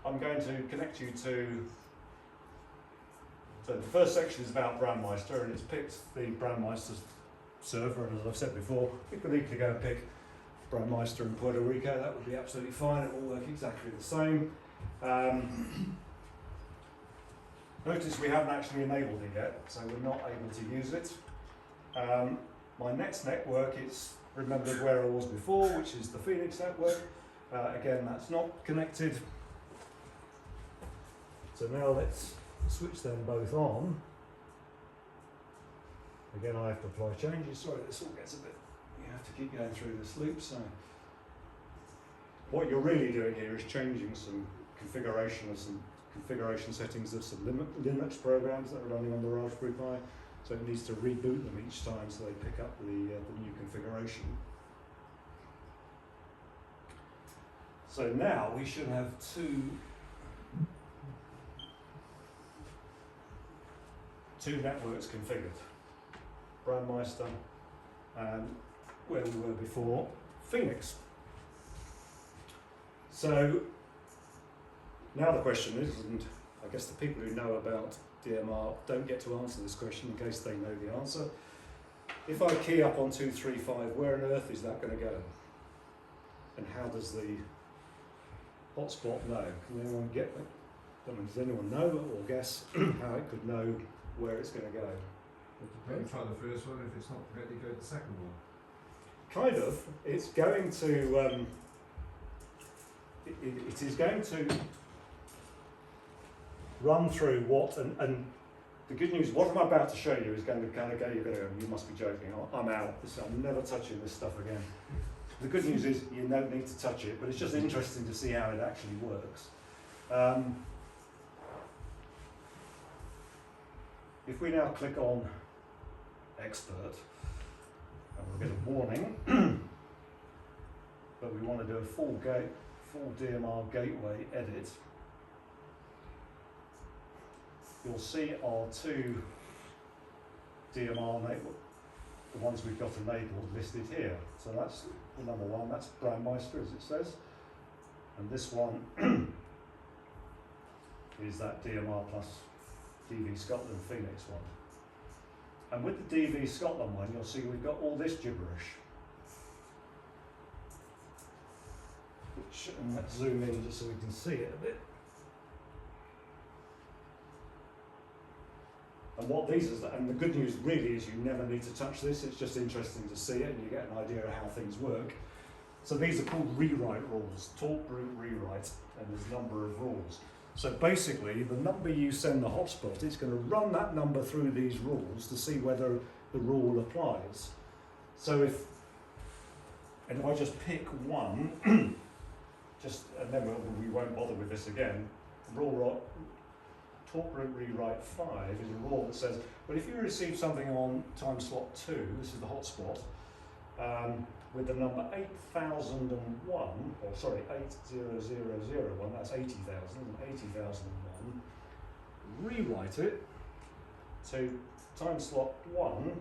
I'm going to connect you to, so the first section is about Brandmeister, and it's picked the Brandmeister server, and as I've said before, we could equally go and pick Brandmeister in Puerto Rico, that would be absolutely fine, it will work exactly the same. Notice we haven't actually enabled it yet, so we're not able to use it. My next network is remembered where I was before, which is the Phoenix network. Again, that's not connected. So now let's switch them both on. Again, I have to apply changes. Sorry, this all gets a bit, you have to keep going through this loop. So what you're really doing here is changing some configuration of some configuration settings of some Linux programs that are running on the Raspberry Pi. So it needs to reboot them each time so they pick up the new configuration. So now we should have two networks configured. Brandmeister and where we were before, Phoenix. So now the question is, and I guess the people who know about DMR don't get to answer this question in case they know the answer. If I key up on 235, where on earth is that going to go? And how does the hotspot know? Can anyone get that? Does anyone know or guess how it could know where it's going to go? Maybe try the first one, if it's not ready, go to the second one. Kind of. It's going to. It is going to run through what and the good news. What I'm about to show you is going to kind of go. You're going to go. You must be joking. I'm out. I'm never touching this stuff again. The good news is you don't need to touch it, but it's just interesting to see how it actually works. If we now click on Expert, and we'll get a warning, but we want to do a full DMR gateway edit, you'll see our two DMR network, the ones we've got enabled, listed here. So that's the number one, that's Brandmeister as it says, and this one is that DMR plus DV Scotland Phoenix one. And with the DV Scotland one, you'll see we've got all this gibberish. Which, and let's zoom in just so we can see it a bit. And what these is, and the good news really is you never need to touch this, it's just interesting to see it and you get an idea of how things work. So these are called rewrite rules, talk root rewrite, and there's a number of rules. So basically, the number you send the hotspot, it's going to run that number through these rules to see whether the rule applies. So if I just pick one, and then we won't bother with this again, talk route rewrite 5 is a rule that says, well, if you receive something on time slot 2, this is the hotspot, with the number 8001, or sorry, 80001, that's 80,000 and 80,001, rewrite it to time slot 1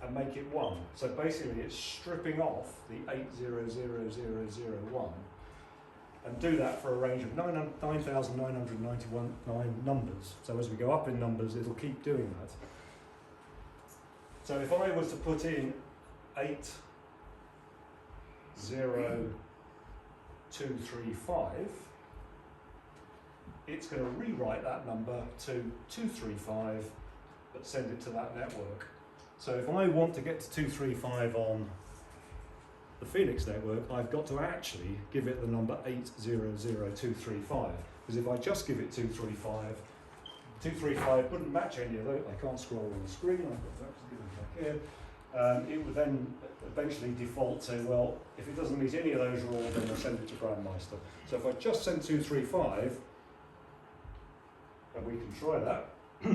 and make it 1. So basically it's stripping off the 800001 and do that for a range of 9,991 numbers. So as we go up in numbers, it'll keep doing that. So if I was to put in 80235, it's going to rewrite that number to 235, but send it to that network. So if I want to get to 235 on the Phoenix network, I've got to actually give it the number 800235. Because if I just give it 235 wouldn't match any of those. I can't scroll on the screen, I've got to actually give it back here. It would then eventually default to, well, if it doesn't meet any of those rules, then I'll send it to Grandmeister. So if I just send 235, and we can try that, go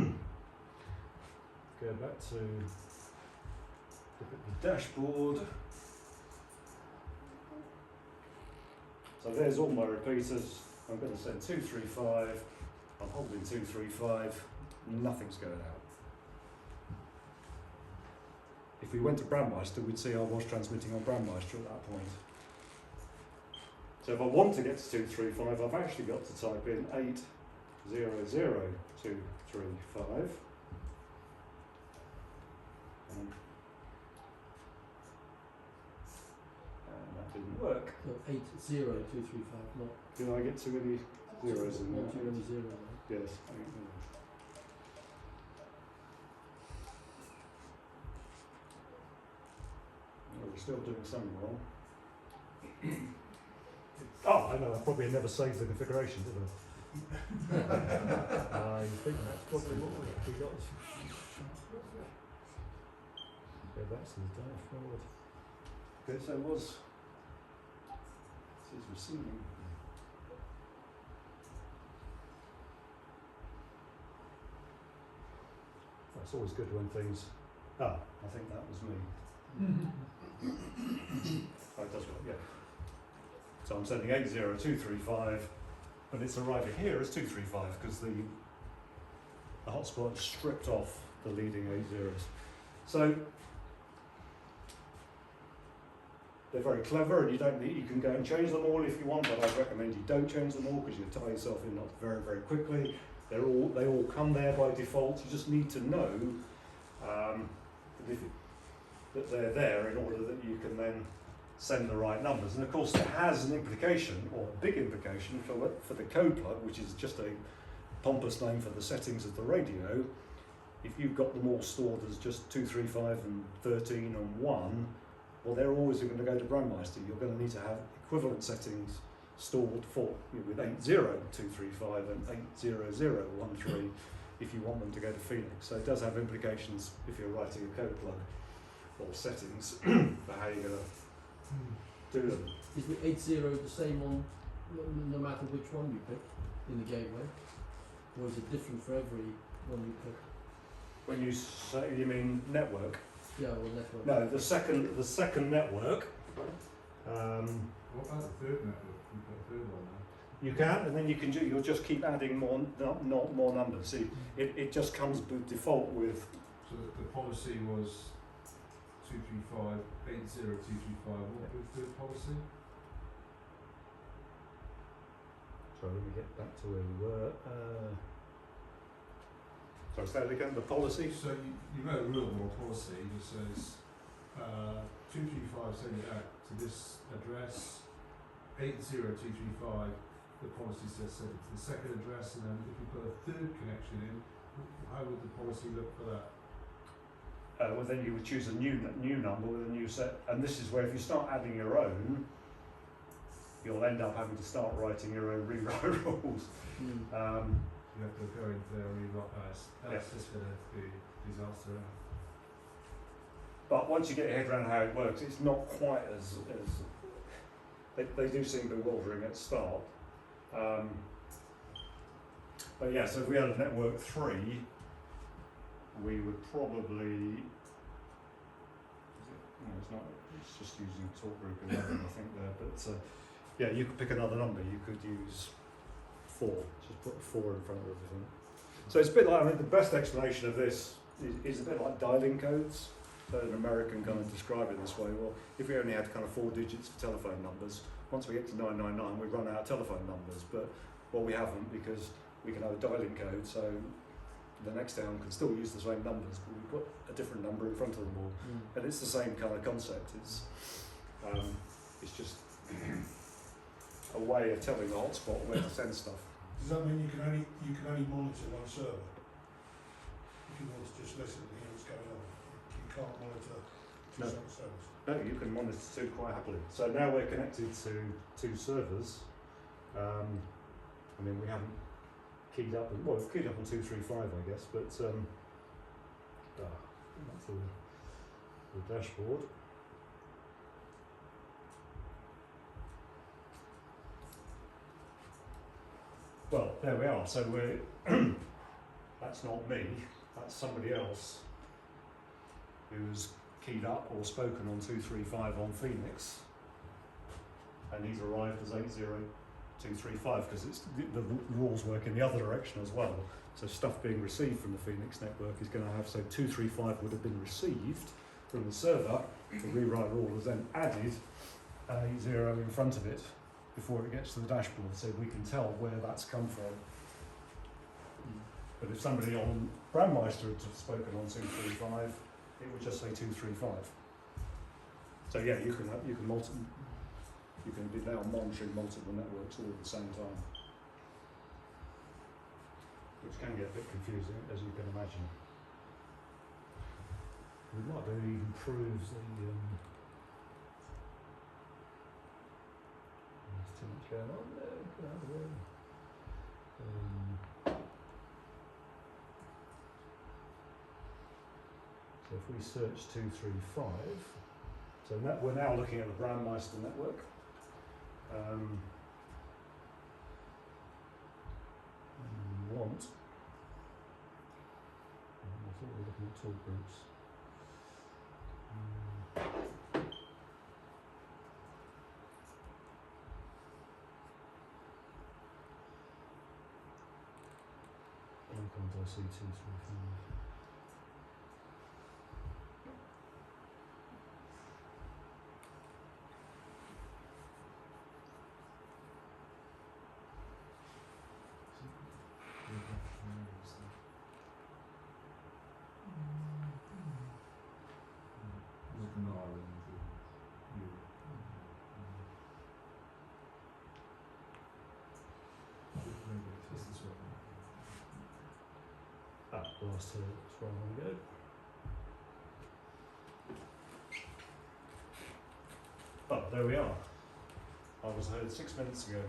back to look at the dashboard. So there's all my repeaters. I'm going to send 235. I'm holding 235. Nothing's going out. If we went to Brandmeister, we'd see I was transmitting on Brandmeister at that point. So if I want to get to 235, I've actually got to type in 800235. And that didn't work. So 80235, not Did I get too many zeros in not too there? many zeros. Right? Yes. Well, we're still doing something wrong. Oh, I know, I probably never saved the configuration, did I? I think that's probably what we got. Go back to the dashboard. Okay, so it was. This is receiving. It's always good when things. I think that was me. Oh, it does work, yeah. So I'm sending 80235, but it's arriving here as 235 because the hotspot stripped off the leading 8 zeros. So they're very clever, and you can go and change them all if you want, but I recommend you don't change them all because you tie yourself in not very, very quickly. They all come there by default. You just need to know that they're there in order that you can then send the right numbers. And of course, it has an implication, or a big implication, for the code plug, which is just a pompous name for the settings of the radio. If you've got them all stored as just 235 and 13 and 1, well, they're always going to go to Brandmeister. You're going to need to have equivalent settings stored for with 80235 and 80013 if you want them to go to Phoenix. So it does have implications if you're writing a code plug or settings for how you're going to do them. Is the 80 the same on no matter which one you pick in the gateway, or is it different for every one you pick? When you say, you mean network? Yeah, or network. No, the second network. What about the third network? We've got a third one now. You can, and then you'll just keep adding more numbers. See, it just comes with default with. So the policy was 235, 80235. What was the third policy? Sorry, let me get back to where we were. Sorry, say that again. The policy. So you wrote a real world policy that says 235 send it out to this address. 80235. The policy says send it to the second address, and then if you put a third connection in, how would the policy look for that? Well, then you would choose a new number with a new set, and this is where if you start adding your own, you'll end up having to start writing your own rewrite rules. You have to go into there and rewrite that's just going to be disaster. But once you get your head around how it works, it's not quite as they do seem bewildering at the start. But yeah, so if we had a network 3, we would probably, it's not, it's just using talk group 11 I think there, but yeah, you could pick another number. You could use 4, just put a 4 in front of everything. So it's a bit like, I mean, the best explanation of this is a bit like dialing codes. So an American kind of describe it this way. Well, if we only had kind of 4 digits for telephone numbers, once we get to 999, we run out of telephone numbers. But well, we haven't, because we can have a dialing code. So the next town can still use the same numbers, but we put a different number in front of them all. And it's the same kind of concept. It's just a way of telling the hotspot where to send stuff. Does that mean you can only monitor one server? If you want to just listen and hear what's going on, you can't monitor two No. separate servers. No, you can monitor 2 quite happily. So now we're connected to 2 servers. I mean, we haven't keyed up, well, we've keyed up on 235, I guess, but that's the dashboard. Well, there we are. So we're that's not me. That's somebody else who's keyed up or spoken on 235 on Phoenix, and he's arrived as 80235 because it's the rules work in the other direction as well. So stuff being received from the Phoenix network is going to have, so 235 would have been received from the server. The rewrite rule is then added an 80 in front of it before it gets to the dashboard, so we can tell where that's come from. But if somebody on Brandmeister had spoken on 235, it would just say 235. So yeah, you can be now monitoring multiple networks all at the same time, which can get a bit confusing, as you can imagine. We might be able to even prove the there's too much going on there. Get out of the way. So if we search 235, so we're now looking at the Brandmeister network. We want, I thought we were looking at talk groups. Why can't I see 235? Last two, that's where I want to go. But there we are. I was heard 6 minutes ago.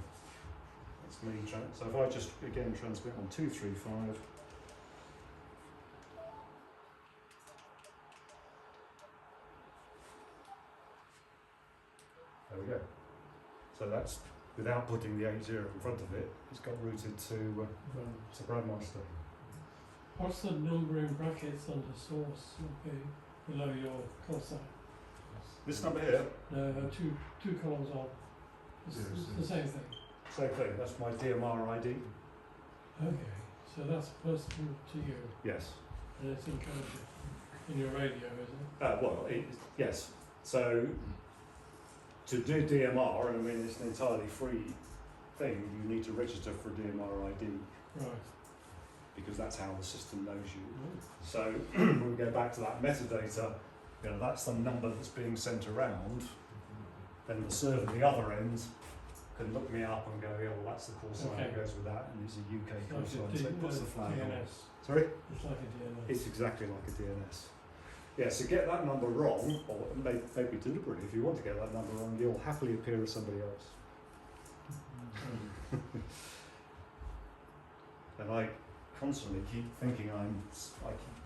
That's me. So if I just again transmit on 235. There we go. So that's without putting the 80 in front of it. It's got routed to Brandmeister. What's the number in brackets under source would be below your call sign? This number here? No, two columns on. It's the same thing. Same thing, that's my DMR ID. Okay, so that's personal to you. Yes. And it's encoded in your radio, isn't it? Yes. So to do DMR, and I mean it's an entirely free thing, you need to register for DMR ID. Right. Because that's how the system knows you. So when we go back to that metadata, that's the number that's being sent around. Then the server at the other end can look me up and go, yeah, well that's the call sign that goes with that, and it's a UK call sign, so it puts the flag on it. Sorry? It's like a DNS. It's exactly like a DNS. Yeah, so get that number wrong, or maybe deliberately, if you want to get that number wrong, you'll happily appear as somebody else. And I constantly keep thinking I keep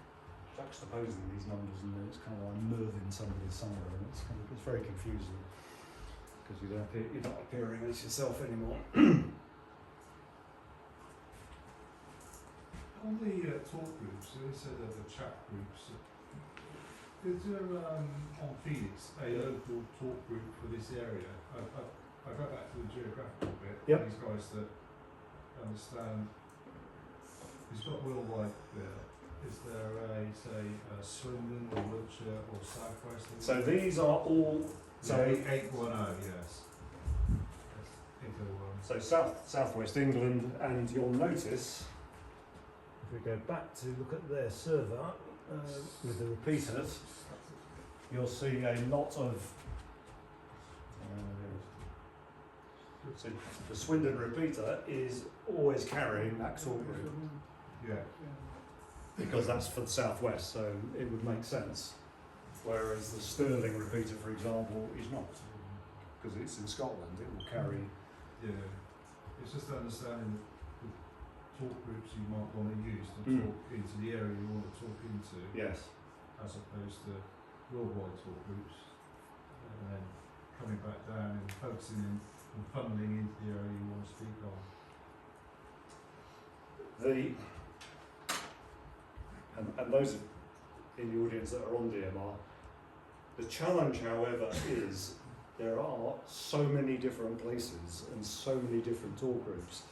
juxtaposing these numbers, and it's kind of like merging somebody somewhere, and it's very confusing because you're not appearing as yourself anymore. On the talk groups, they said there were chat groups. Is there on Phoenix a local talk group for this area? I go back to the geographical bit. Yep. These guys that understand. He's got Will-White there. Is there say Swindon or Wiltshire or Southwest? So these are all. So 810, yes. That's 801. So southwest England, and you'll notice if we go back to look at their server with the repeaters, you'll see a lot of. So the Swindon repeater is always carrying that talk group. Yeah. Because that's for the southwest, so it would make sense. Whereas the Stirling repeater, for example, is not, because it's in Scotland. It will carry. Yeah. It's just understanding the talk groups you might want to use to talk into the area you want to talk into. Yes. As opposed to worldwide talk groups, and then coming back down and focusing in and funneling into the area you want to speak on. And those in the audience that are on DMR, the challenge, however, is there are so many different places and so many different talk groups.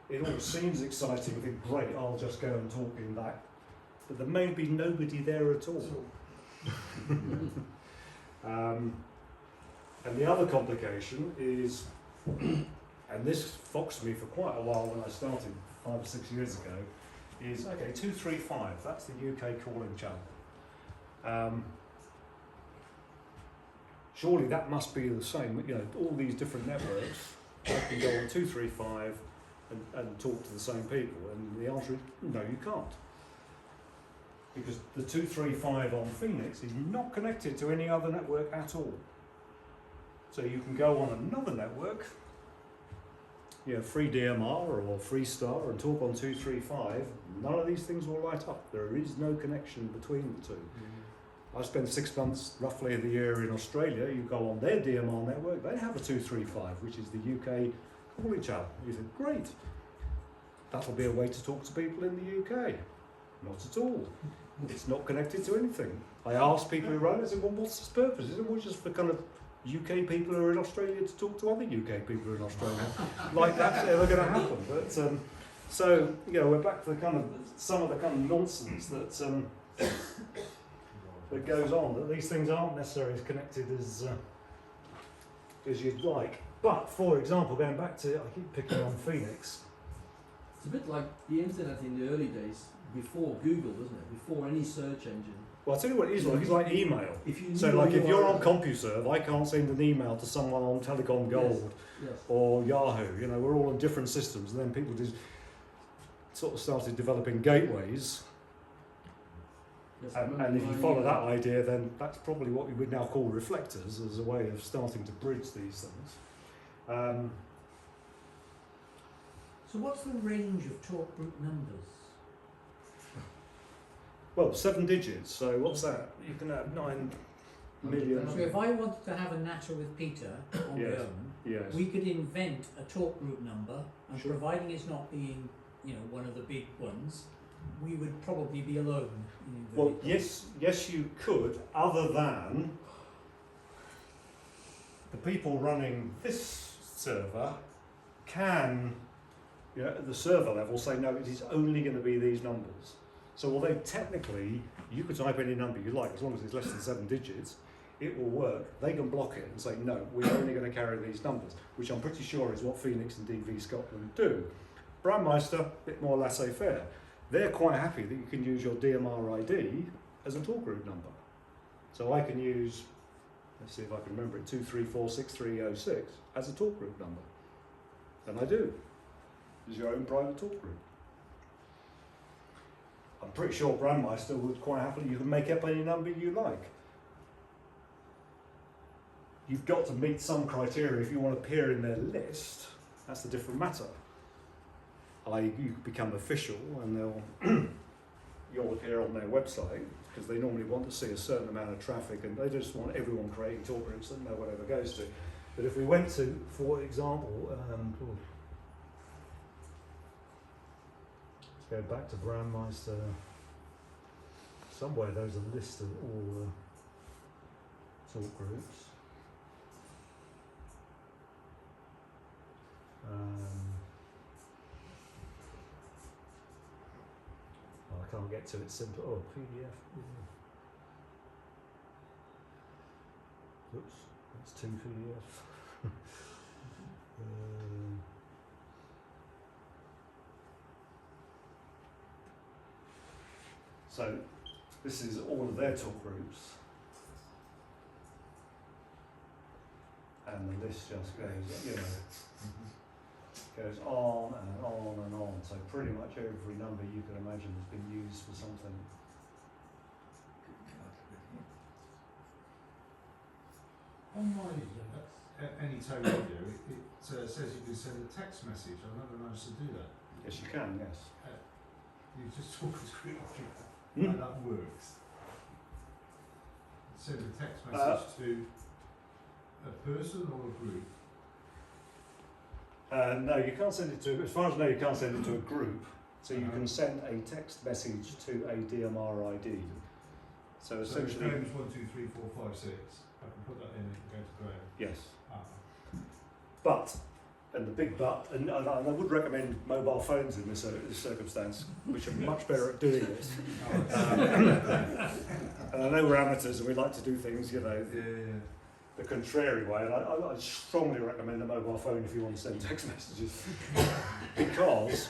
It all seems exciting. You think, great, I'll just go and talk in that, but there may be nobody there at all. And the other complication is, and this foxed me for quite a while when I started 5 or 6 years ago, is okay, 235, that's the UK calling channel. Surely that must be the same, all these different networks can go on 235 and talk to the same people, and the answer is no, you can't. Because the 235 on Phoenix is not connected to any other network at all. So you can go on another network, free DMR or free Star, and talk on 235. None of these things will light up. There is no connection between the two. I spent 6 months roughly of the year in Australia. You go on their DMR network, they have a 235, which is the UK calling channel. You think, great, that'll be a way to talk to people in the UK. Not at all. It's not connected to anything. I asked people who run it, I said, well, what's its purpose? Is it just for kind of UK people who are in Australia to talk to other UK people who are in Australia? Like that's ever going to happen. But so we're back to the kind of some of the kind of nonsense that that goes on. That these things aren't necessarily as connected as you'd like. But for example, going back to, I keep picking on Phoenix. It's a bit like the internet in the early days, before Google, isn't it? Before any search engine. Well, I'll tell you what it is like. It's like email. If you So, like, if you're on CompuServe, I can't send an email to someone on Telecom Gold Yes. or Yahoo. We're all on different systems, and then people just sort of started developing gateways. Yes, And if you follow that idea, then that's probably what we would now call reflectors as a way of starting to bridge these things. So what's the range of talk group numbers? Well, 7 digits. So what's that? You can have 9 million. So if I wanted to have a natter with Peter on Yes. my own, Yes. we could invent a talk group number, and Sure. providing it's not being, one of the big ones, we would probably be alone. Well, yes, you could, other than the people running this server can, at the server level, say, no, it is only going to be these numbers. So although technically you could type any number you like, as long as it's less than 7 digits, it will work. They can block it and say, no, we're only going to carry these numbers, which I'm pretty sure is what Phoenix and DV Scotland do. Brandmeister, a bit more laissez-faire. They're quite happy that you can use your DMR ID as a talk group number. So I can use, let's see if I can remember it, 2346306 as a talk group number. And I do. It's your own private talk group. I'm pretty sure Brandmeister would quite happily, you can make up any number you like. You've got to meet some criteria if you want to appear in their list. That's a different matter. You become official and you'll appear on their website because they normally want to see a certain amount of traffic and they just want everyone creating talk groups that know whatever goes to. But if we went to, for example, let's go back to Brandmeister. Somewhere there's a list of all the talk groups. I can't get to it simple. Oh, PDF. Oops, that's 2 PDFs. So this is all of their talk groups. And the list just goes, goes on and on and on. So pretty much every number you can imagine has been used for something. On my Anytone radio, it says you can send a text message. I've never managed to do that. Yes, you can, yes. You just talk us through how that works. Send a text message to a person or a group? No, you can't send it to, as far as I know, you can't send it to a group. So you can send a text message to a DMR ID. So essentially... So Graham's 1, 2, 3, 4, 5, 6. I can put that in and go to Graham. Yes. But, and the big but, and I would recommend mobile phones in this circumstance, which are much better at doing this. And I know we're amateurs and we like to do things, the contrary way, and I strongly recommend a mobile phone if you want to send text messages. Because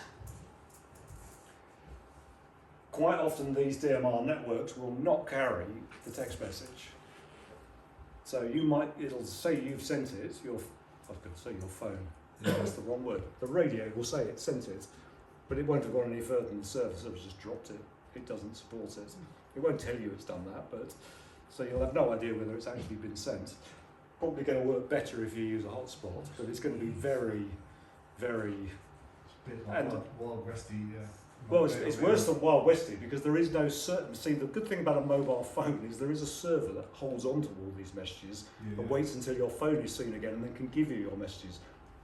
quite often these DMR networks will not carry the text message. So it'll say you've sent it, I was going to say your phone, that's the wrong word. The radio will say it sent it, but it won't have gone any further than the server, so it's just dropped it. It doesn't support it. It won't tell you it's done that, but so you'll have no idea whether it's actually been sent. Probably going to work better if you use a hotspot, but it's going to be very, very... It's a bit like Wild Westy. Well, it's worse than Wild Westy because there is no certain... See, the good thing about a mobile phone is there is a server that holds on to all these messages and waits until your phone is seen again and then can give you your messages.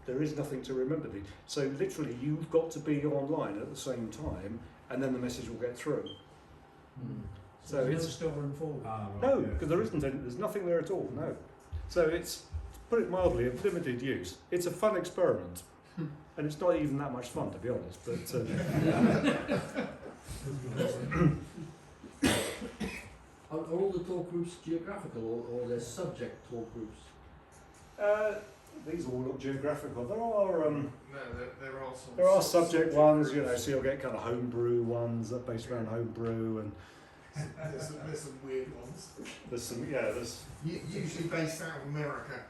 There is nothing to remember these. So literally you've got to be online at the same time and then the message will get through. So there's no store and forward. No, because there isn't any, there's nothing there at all, no. So it's, to put it mildly, of limited use. It's a fun experiment. And it's not even that much fun, to be honest, but... Are all the talk groups geographical or they're subject talk groups? These all look geographical. There are there are some. There are subject ones, so you'll get kind of homebrew ones that based around homebrew, and there's some weird ones. there's Usually based out of America.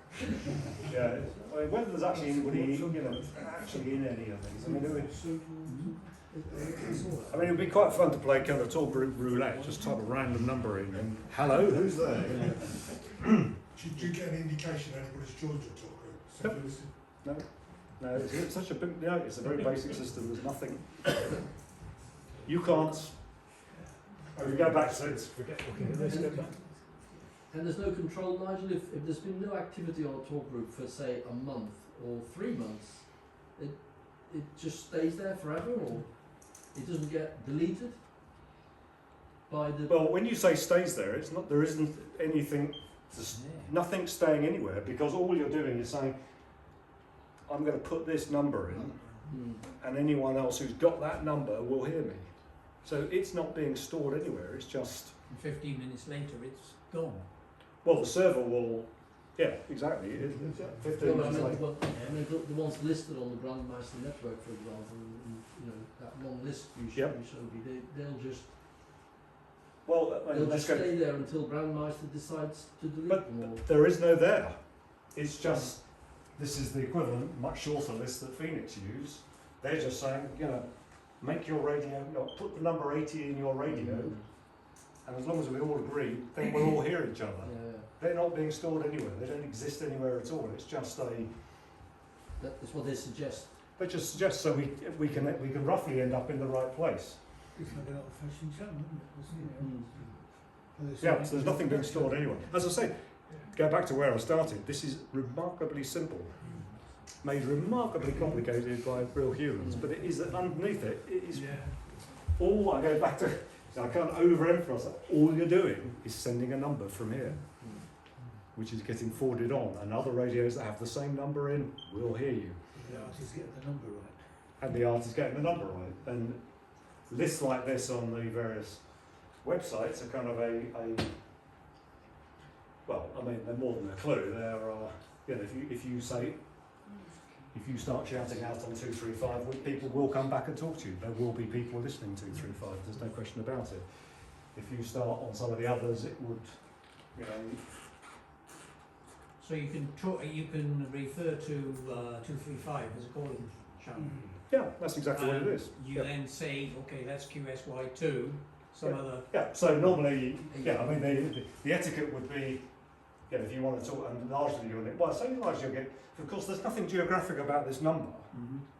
yeah. I mean, whether there's actually anybody actually in any of these. I mean, it would be quite fun to play kind of talk group roulette, just type a random number in and hello, who's there? Do you get an indication anybody's joined your talk group? No, it's such a big, it's a very basic system. There's nothing. You can't. If you go back to it, forget looking at this. Go back. And there's no control, Nigel, if there's been no activity on a talk group for say a month or 3 months, it just stays there forever, or it doesn't get deleted by the... Well, when you say stays there, it's not. There isn't anything. Nothing staying anywhere, because all you're doing is saying, I'm going to put this number in, and anyone else who's got that number will hear me. So it's not being stored anywhere. It's just. And 15 minutes later, it's gone. Well, the server will. Yeah, exactly. 15 minutes later. The ones listed on the Brandmeister network, for example, that long list you showed me, they'll just. Well, they'll just stay there until Brandmeister decides to delete them all. But there is no there. It's just, this is the equivalent, much shorter list that Phoenix use. They're just saying, make your radio, put the number 80 in your radio, and as long as we all agree, then we'll all hear each other. They're not being stored anywhere. They don't exist anywhere at all. It's just That is what they suggest. They just suggest so we can roughly end up in the right place. It's like an old-fashioned channel, isn't it? Yeah, so there's nothing being stored anyway. As I say, go back to where I started. This is remarkably simple, made remarkably complicated by real humans, but it is underneath it. It is all. I go back to. I can't overemphasize that. All you're doing is sending a number from here, which is getting forwarded on, and other radios that have the same number in will hear you. The artist getting the number right. And the artist getting the number right. And lists like this on the various websites are kind of well, I mean, they're more than a clue. There are, you know, if you start shouting out on 235, people will come back and talk to you. There will be people listening to 235. There's no question about it. If you start on some of the others, it would, you know. So you can refer to 235 as a calling channel. Yeah, that's exactly what it is. You then say, okay, that's QSY2, some other. Yeah, so normally, yeah, I mean, the etiquette would be, you know, if you want to talk, and largely you'll get, well, say largely you'll get, of course, there's nothing geographic about this number.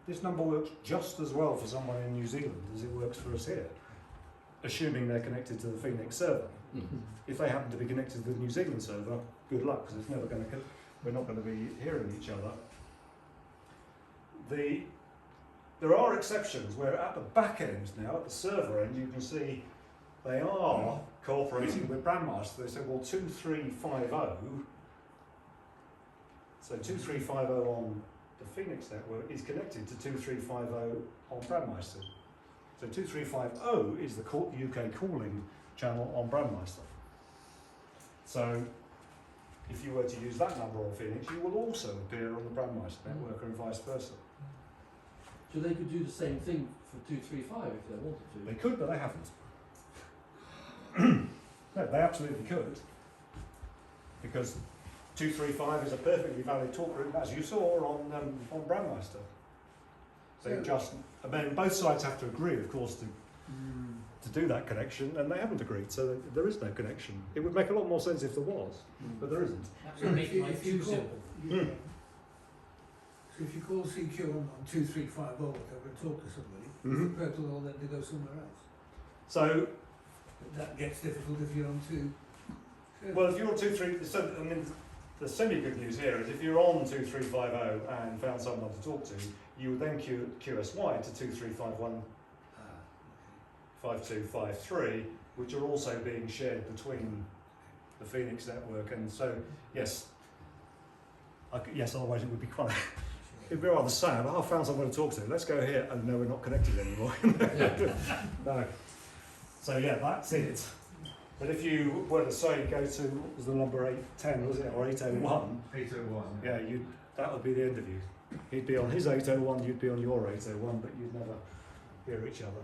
This number works just as well for someone in New Zealand as it works for us here, assuming they're connected to the Phoenix server. If they happen to be connected to the New Zealand server, good luck, because it's never going to, we're not going to be hearing each other. There are exceptions where at the back end now, at the server end, you can see they are cooperating with Brandmaster. They say, well, 2350, so 2350 on the Phoenix network is connected to 2350 on Brandmeister. So 2350 is the UK calling channel on Brandmeister. So if you were to use that number on Phoenix, you will also appear on the Brandmeister network and vice versa. So they could do the same thing for 235 if they wanted to. They could, but they haven't. No, they absolutely could. Because 235 is a perfectly valid talk group, as you saw on Brandmeister. They just, I mean, both sides have to agree, of course, to do that connection, and they haven't agreed, so there is no connection. It would make a lot more sense if there was, but there isn't. That would make life too simple. So if you call CQ on 2350 or whatever and talk to somebody, is it purple or then to go somewhere else? So But that gets difficult if you're on 2. well, if you're on 23, so I mean, the semi-good news here is if you're on 2350 and found someone to talk to, you would then QSY to 2351 5253, which are also being shared between the Phoenix network, and so yes, yes. Otherwise, it would be quite. It'd be rather sad. Oh, I found someone to talk to. Let's go here, and no, we're not connected anymore. No. So yeah, that's it. But if you were to say go to, what was the number 810, was it, or 801? 801. Yeah, that would be the end of you. He'd be on his 801, you'd be on your 801, but you'd never hear each other.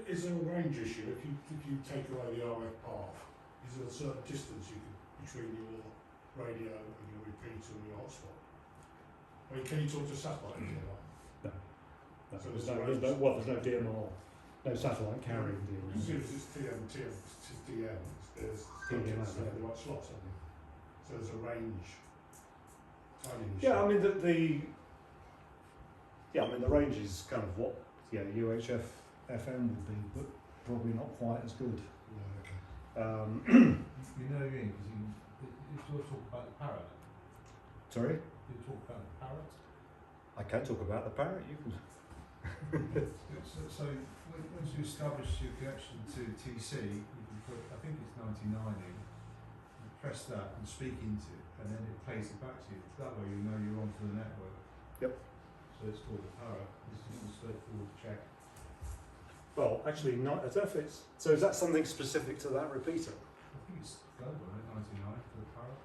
Is there a range issue if you take away the RF path? Is there a certain distance between your radio and your repeater and your hotspot? I mean, can you talk to satellite? No. So There's no DMR, no satellite carrying DMR. As soon as it's DM, there's DMR, the right slots, I think. So there's a range. Timing issue. Yeah, I mean the range is kind of what UHF FM would be, but probably not quite as good. You know, Ian, because you talk about the parrot. Sorry? You talk about the parrot. I can talk about the parrot. You can. So once you establish your connection to TC, you can put, I think it's 99 in, you press that and speak into it, and then it plays it back to you. That way you know you're onto the network. Yep. So it's called a parrot. It's just a straightforward check. Well, actually, not. I don't know if it's. So is that something specific to that repeater? I think it's global, right? 99 for the parrot.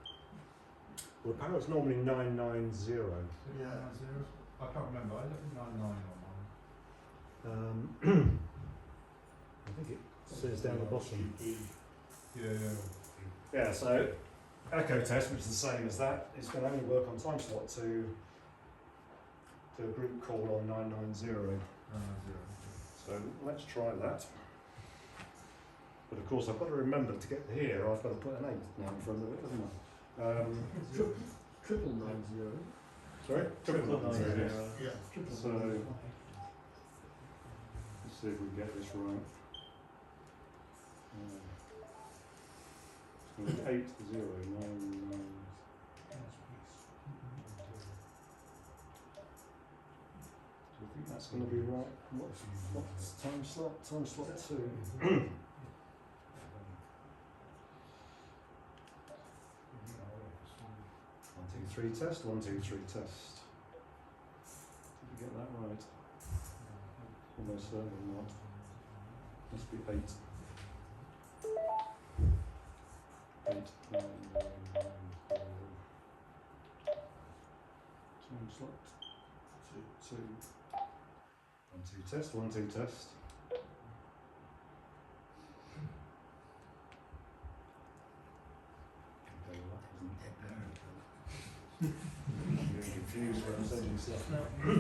Well, the parrot's normally 990. Is it 990? I can't remember. I looked at 99 on mine. I think it says down the bottom. Yeah. So echo test, which is the same as that, is going to only work on time slot to a group call on 990. 990. So let's try that. But of course, I've got to remember to get here. I've got to put an 8 now in front of it, haven't I? 990. Sorry? Triple 900. Yeah. So, let's see if we can get this right. It's going to be 8099. Do you think that's going to be right? What's time slot? Time slot 2. 1, 2, 3 test. 1, 2, 3 test. Did we get that right? Almost certainly not. Must be 8. 8, 9, 9, 9, 4. Time slot 2. 1, 2 test. 1, 2 test. I'm getting confused when I'm sending stuff now. To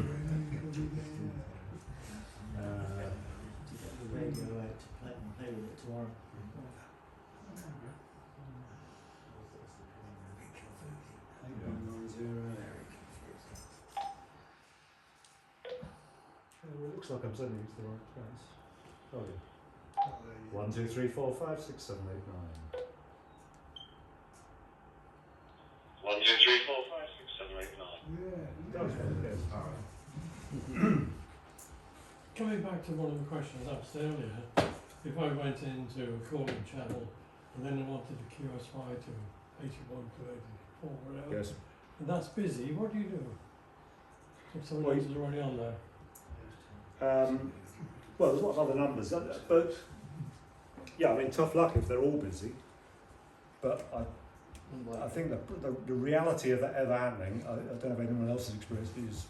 get the radio out to play with it tomorrow. It looks like I'm sending it to the right place. Oh yeah. 1, 2, 3, 4, 5, 6, 7, 8, 9. 1, 2, 3, 4, 5, 6, 7, 8, 9. Coming back to one of the questions asked earlier, if I went into a calling channel and then I wanted to QSY to 81 to 84, whatever, Yes. and that's busy, what do you do? If someone Well, else is already on there? Well, there's lots of other numbers, but yeah, I mean, tough luck if they're all busy. But I think the reality of that ever happening, I don't know if anyone else's experience is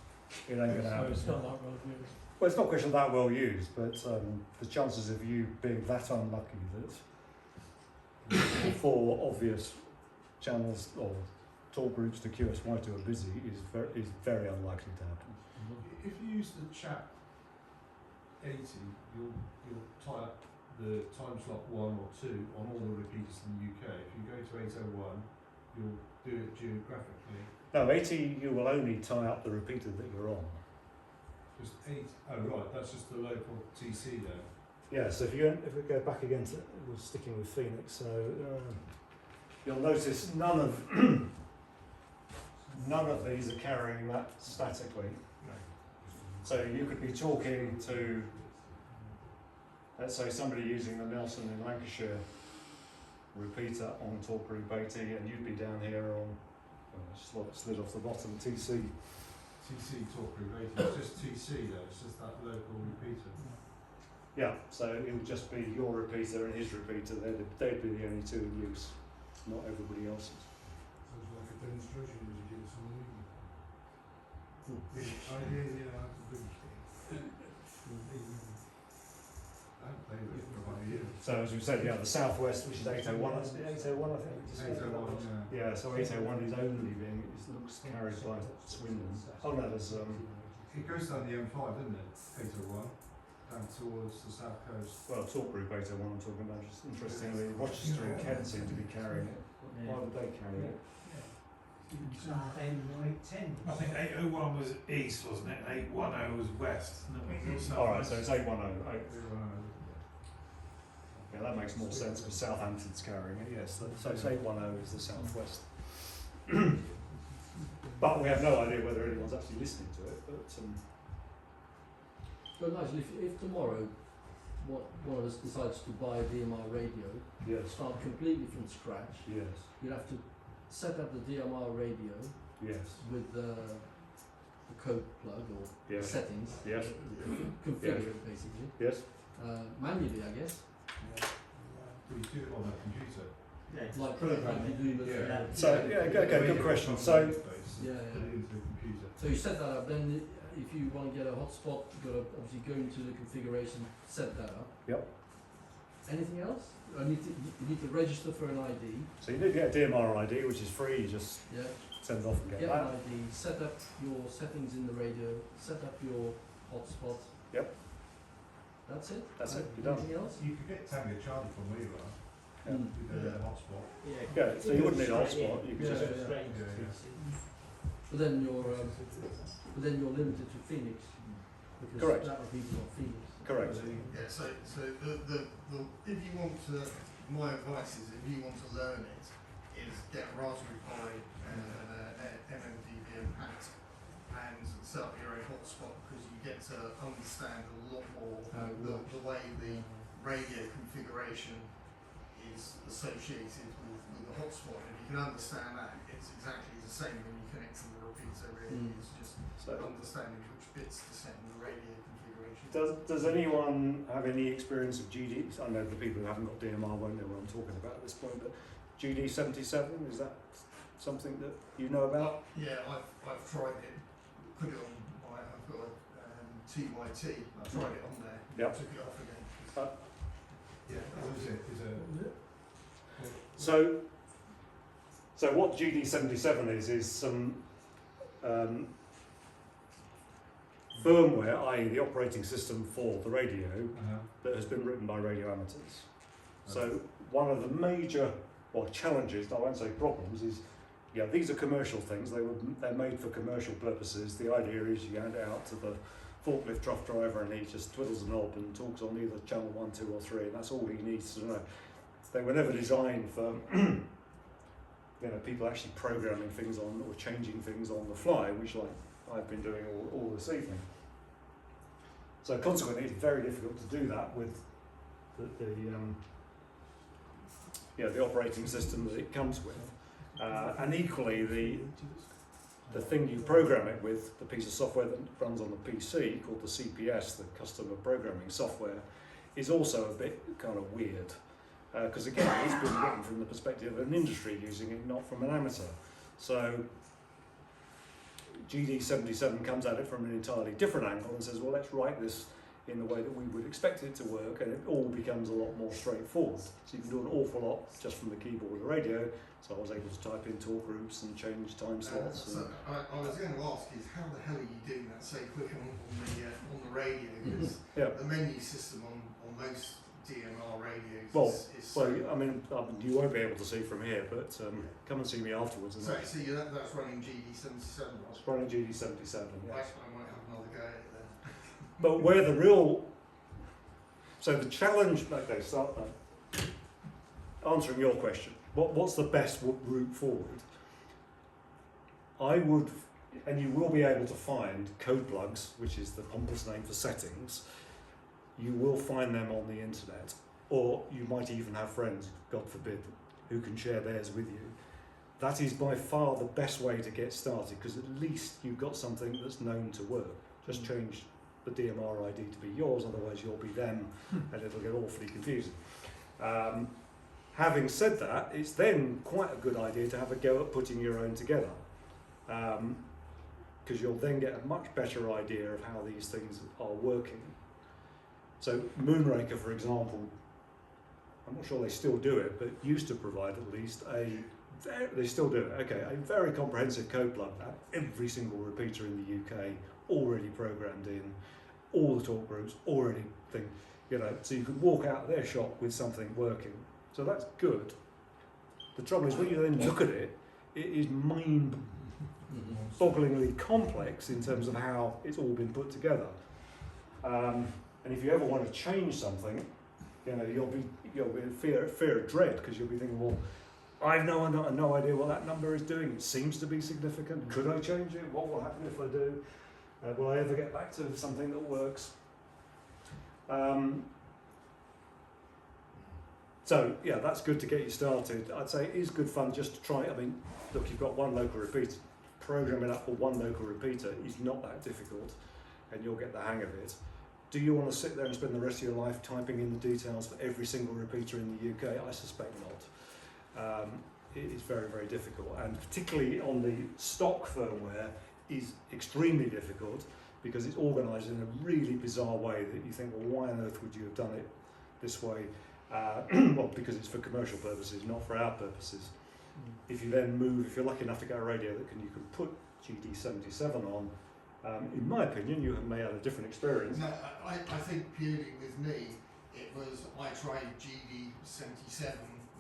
it ain't going to happen. So it's not that well used. Well, it's not a question of that well used, but the chances of you being that unlucky that 4 obvious channels or talk groups to QSY to are busy is very unlikely to happen. If you use the chat 80, you'll tie up the time slot 1 or 2 on all the repeaters in the UK. If you go to 801, you'll do it geographically. No, 80 you will only tie up the repeater that you're on. Just 8. Oh right, that's just the local TC then. Yeah, so if we go back again to, we're sticking with Phoenix, so you'll notice none of these are carrying that statically. So you could be talking to, let's say, somebody using the Nelson in Lancashire repeater on talk group 80, and you'd be down here on, slid off the bottom, TC. TC talk group 80. It's just TC though. It's just that local repeater. Yeah, so it would just be your repeater and his repeater. They'd be the only 2 in use, not everybody else's. Sounds like a demonstration as you get something. So as we said, yeah, the southwest, which is 801, is it 801 I think? 801, Yeah, so 801 is only being, it looks carried by Swindon. Oh no, there's It goes down the M5, doesn't it? 801, down towards the south coast. well, talk group 801 I'm talking about, just interestingly, Rochester and Kent seem to be carrying it. Why would they carry it? I think 801 was east, wasn't it? 810 was west. Alright, so it's 810. Yeah, that makes more sense because Southampton's carrying it, yes. So it's 810 is the southwest. But we have no idea whether anyone's actually listening to it. But So Nigel, if tomorrow one of us decides to buy a DMR radio, yes, start completely from scratch, yes, you'd have to set up the DMR radio yes, with the code plug or yes, settings, yes, configure it basically, yes. manually I guess, We do it on a computer. like programming you do with So yeah, okay, good question. So yeah, Put yeah. it into the computer. So you set that up, then if you want to get a hotspot, you've got to obviously go into the configuration, set that up. Yep. Anything else? You need to register for an ID. So you need to get a DMR ID, which is free. You just Yeah. send it off and get Get that. an ID, set up your settings in the radio, set up your hotspot. Yep. That's it? That's it, you're done. Anything else? You could get Tango Charlie from where you are. Yeah. You go to the hotspot. Yeah, so you wouldn't need a hotspot. You could Yeah, just yeah. But then you're limited to Phoenix, because Correct. that would be for Phoenix. Correct. Yeah, so the if you want to, my advice is if you want to learn it, is get a Raspberry Pi and a MMDVM hat and set up your own hotspot, because you get to understand a lot more the way the radio configuration is associated with the hotspot. If you can understand that, it's exactly the same when you connect to the repeater. Really, it's just understanding which bits to set in the radio configuration. Does anyone have any experience of GD? I know the people who haven't got DMR won't know what I'm talking about at this point, but GD77, is that something that you know about? Yeah, I've tried it. Put it on I've got a TYT. I tried it on there. Yep. Took it off again. Yeah, that was it. So what GD77 is some firmware, i.e. the operating system for the radio, that has been written by radio amateurs. So one of the major challenges, I won't say problems, is these are commercial things. They're made for commercial purposes. The idea is you hand it out to the forklift truck driver and he just twiddles the knob and talks on either channel 1, 2 or 3, and that's all he needs to know. They were never designed for people actually programming things on or changing things on the fly, which I've been doing all this evening. So consequently, it's very difficult to do that with the operating system that it comes with. And equally, the thing you program it with, the piece of software that runs on the PC called the CPS, the customer programming software, is also a bit kind of weird. Because again, it's been written from the perspective of an industry using it, not from an amateur. So GD77 comes at it from an entirely different angle and says, well, let's write this in the way that we would expect it to work, and it all becomes a lot more straightforward. So you can do an awful lot just from the keyboard of the radio. So I was able to type in talk groups and change time slots. So I was going to ask is how the hell are you doing that so quick on the radio? Because the menu system on most DMR radios is so... Well, I mean, you won't be able to see from here, but come and see me afterwards. And that's running GD77, right? It's running GD77, yes. I might have another go at it then. But where the real... So the challenge... Okay, start answering your question. What's the best route forward? I would, and you will be able to find code plugs, which is the pompous name for settings. You will find them on the internet, or you might even have friends, God forbid, who can share theirs with you. That is by far the best way to get started, because at least you've got something that's known to work. Just change the DMR ID to be yours, otherwise you'll be them, and it'll get awfully confusing. Having said that, it's then quite a good idea to have a go at putting your own together, because you'll then get a much better idea of how these things are working. So Moonraker, for example, I'm not sure they still do it, but used to provide at least they still do it, okay, a very comprehensive code plug that every single repeater in the UK already programmed in, all the talk groups already so you could walk out of their shop with something working. So that's good. The trouble is when you then look at it, it is mind-bogglingly complex in terms of how it's all been put together. And if you ever want to change something, you'll be in fear of dread, because you'll be thinking, well, I've no idea what that number is doing. It seems to be significant. Could I change it? What will happen if I do? Will I ever get back to something that works? So yeah, that's good to get you started. I'd say it is good fun just to try. I mean, look, you've got one local repeater. Programming up for one local repeater is not that difficult, and you'll get the hang of it. Do you want to sit there and spend the rest of your life typing in the details for every single repeater in the UK? I suspect not. It is very, very difficult, and particularly on the stock firmware is extremely difficult, because it's organised in a really bizarre way that you think, well, why on earth would you have done it this way? Well, because it's for commercial purposes, not for our purposes. If you then move, if you're lucky enough to get a radio that you can put GD77 on, in my opinion, you may have a different experience. No, I think purely with me, it was, I tried GD77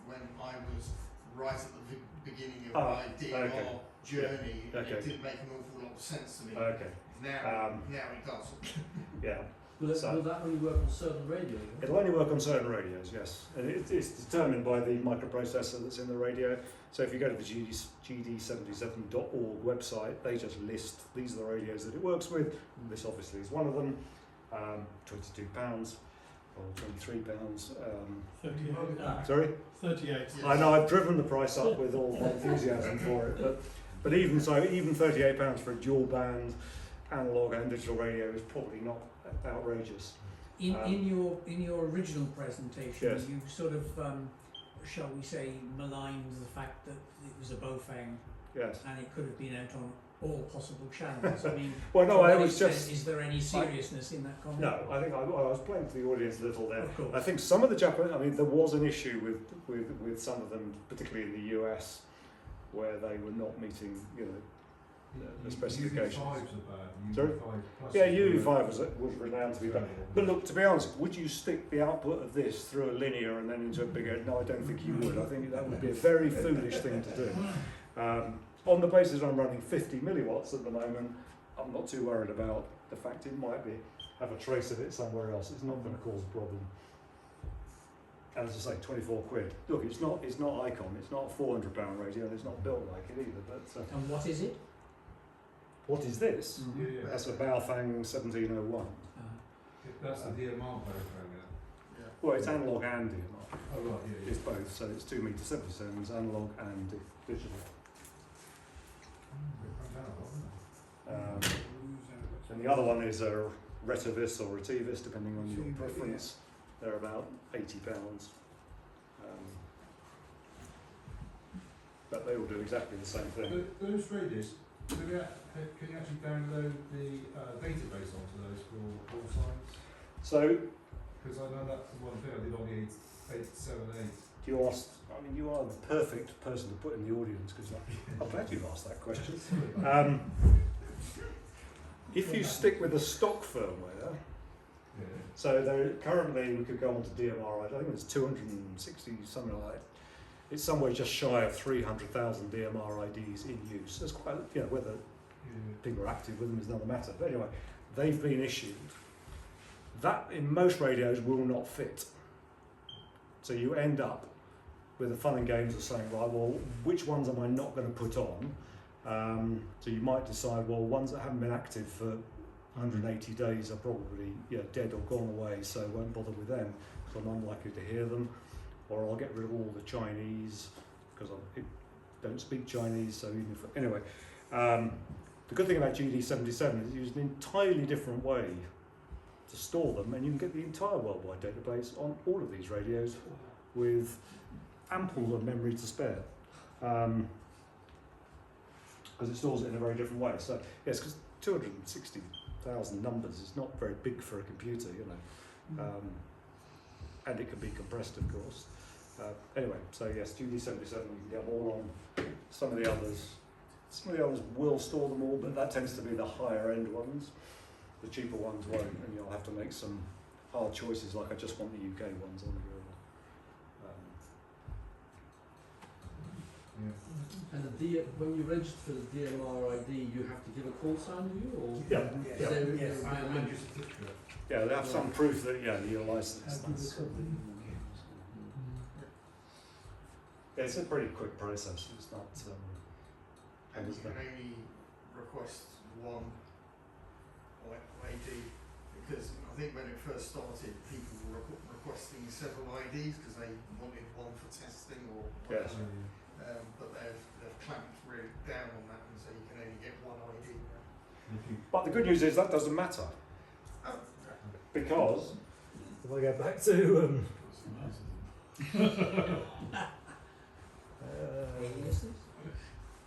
when I was right at the beginning of my DMR journey, Okay. it didn't make an awful lot of sense to me. Okay. Now it does. Yeah. Will So- that only work on certain radios? It'll only work on certain radios, yes. And it's determined by the microprocessor that's in the radio. So if you go to the GD77.org website, they just list these are the radios that it works with. This obviously is one of them. £22 or £23. 38. Sorry? 38. I know I've driven the price up with all my enthusiasm for it, but even so, even £38 for a dual band analog and digital radio is probably not outrageous. In your original presentation, Yes. you sort of, shall we say, maligned the fact that it was a Bofang Yes. and it could have been out on all possible channels. I mean, Well, no, to I what was extent just is there any seriousness in that comment? no. I think I was playing to the audience a little there. Of course. I think some of the Japanese, I mean, there was an issue with some of them, particularly in the US, where they were not meeting, the specifications. UV5's are bad. Sorry? UV5 plus Yeah, is UV5 really- was renowned to be bad. terrible. But look, to be honest, would you stick the output of this through a linear and then into a bigger? No, I don't think you would. I think that would be a very foolish thing to do. On the basis I'm running 50 milliwatts at the moment, I'm not too worried about the fact it might have a trace of it somewhere else. It's not going to cause a problem. And as I say, 24 quid. Look, it's not Icon. It's not a £400 radio, and it's not built like it either. But And what is it? what is this? Yeah, yeah. That's a Baofeng 1701. That's the DMR program, Yeah. Well, it's analog and DMR. Oh, right, yeah, It's both, so it's 2m77s, analog and digital. And the other one is a Retivis or Retivis, depending on your preference. They're about £80. But they all do exactly the same thing. Those radios, can you actually download the database onto those for call signs? So, Because I know that's the one thing I did on the 878. you asked, I mean, you are the perfect person to put in the audience, because I'm glad you've asked that question. If you stick with the stock firmware, Yeah. so there currently we could go on to DMR, I think it's 260, something like that. It's somewhere just shy of 300,000 DMR IDs in use. There's quite, whether people are active with them is another matter. But anyway, they've been issued. That in most radios will not fit. So you end up with the fun and games of saying, right, well, which ones am I not going to put on? So you might decide, well, ones that haven't been active for 180 days are probably dead or gone away, so I won't bother with them because I'm unlikely to hear them. Or I'll get rid of all the Chinese because I don't speak Chinese. So even if anyway, the good thing about GD77 is it uses an entirely different way to store them, and you can get the entire worldwide database on all of these radios with ample of memory to spare. Because it stores it in a very different way. So yes, because 260,000 numbers is not very big for a computer, and it can be compressed, of course. Anyway, so yes, GD77 you can get them all on. Some of the others will store them all, but that tends to be the higher end ones. The cheaper ones won't, and you'll have to make some hard choices, like I just want the UK ones on here. And when you register for the DMR ID, you have to give a call sign, do you? Or Yeah. is there- Yes, there- and your certificate. Yeah, they have some proof that you're licensed. Yeah, it's a pretty quick process. It's not. And you can only request one ID, because I think when it first started, people were requesting several IDs because they wanted one for testing or Yes. whatever. But they've clamped really down on that, and so you can only get one ID now. But the good news is that doesn't matter, Oh, because if I go back to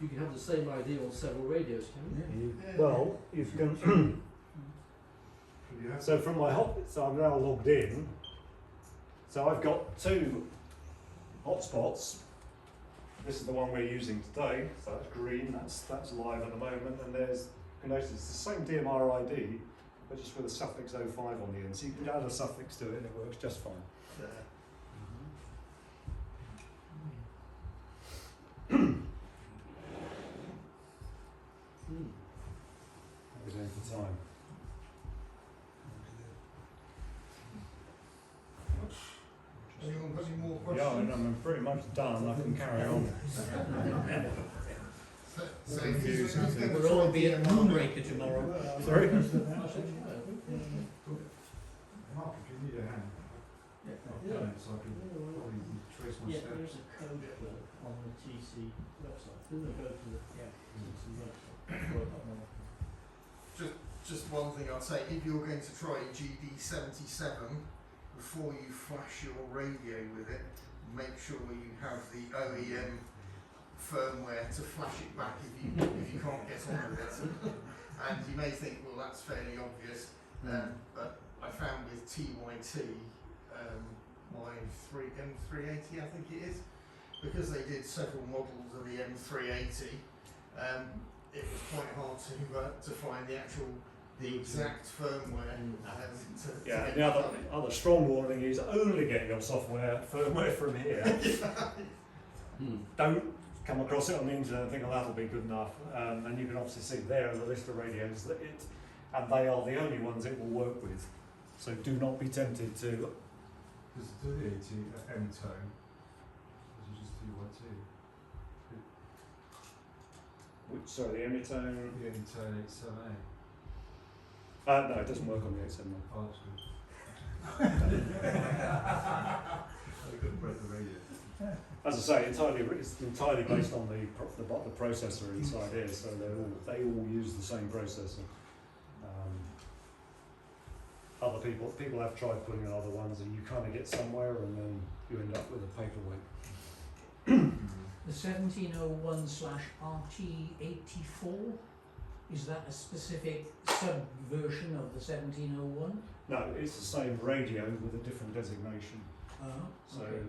You can have the same ID on several radios, can you? well, you can. So from my so I'm now logged in. So I've got two hotspots. This is the one we're using today. So that's green. That's live at the moment. And there's, you can notice it's the same DMR ID, but just with a suffix 05 on the end. So you can add a suffix to it, and it works just fine. every length of time. Anyone got any more Yeah, questions? and I'm pretty much done. I can carry on. So if he's going to We'll all try be at DMR, Moonraker tomorrow. Sorry? Mark, if you need a hand, I'll Yeah. so I can probably trace my Yeah, steps. there's a code for it on the TC website. There's a code for the TC website. just one thing I'd say, if you're going to try GD77, before you flash your radio with it, make sure you have the OEM firmware to flash it back if you can't get on with it. And you may think, well, that's fairly obvious, but I found with TYT, my M380, I think it is, because they did several models of the M380, it was quite hard to find the exact firmware. Yeah, and the other strong warning is only get your firmware from here. Don't come across it on the internet and think, oh, that'll be good enough. And you can obviously see there are the list of radios and they are the only ones it will work with. So do not be tempted to. Because to the 80 M-tone, you just do what too. Sorry, the Emitone. The M-tone 87A. No, it doesn't work on the 87. Oh, that's good. I couldn't break the radio. As I say, it's entirely based on the processor inside here, so they all use the same processor. Other people have tried putting in other ones, and you kind of get somewhere, and then you end up with a paperweight. The 1701/RT84, is that a specific subversion of the 1701? No, it's the same radio with a different designation. So, okay.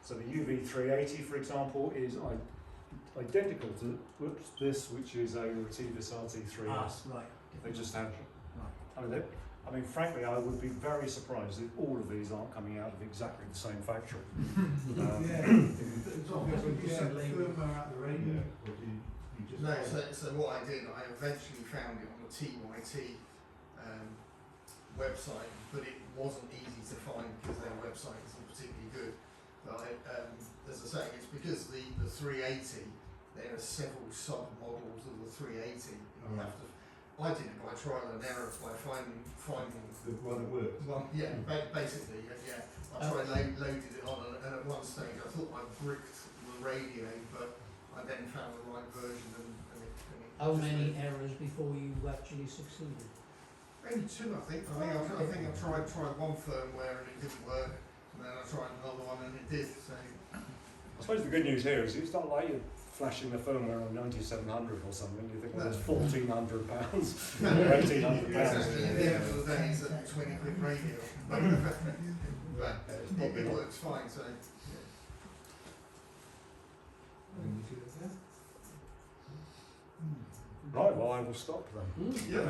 so the UV380, for example, is identical to this, which is a Retivus RT3S. Right. They just have. Right. I mean, frankly, I would be very surprised if all of these aren't coming out of exactly the same factory. It's obvious when you set the firmware out the radio, or do you just... No, so what I did, I eventually found it on the TYT website, but it wasn't easy to find because their website isn't particularly good. But as I say, it's because the 380, there are several sub-models of the 380. And you have to, I did it by trial and error by finding The one that worked. one, yeah, basically, yeah. I loaded it on, and at one stage I thought I bricked the radio, but I then found the right version, and it How just many worked. errors before you actually succeeded? Only two, I think. I think I tried one firmware and it didn't work, and then I tried another one and it did. So I suppose the good news here is it's not like you're flashing the firmware on 9700 or something. You think, well, there's £1,400 or £1,800. exactly. At the end of the day, it's a 20-quid radio, but it works fine. So. Right, well, I will stop then. Yeah.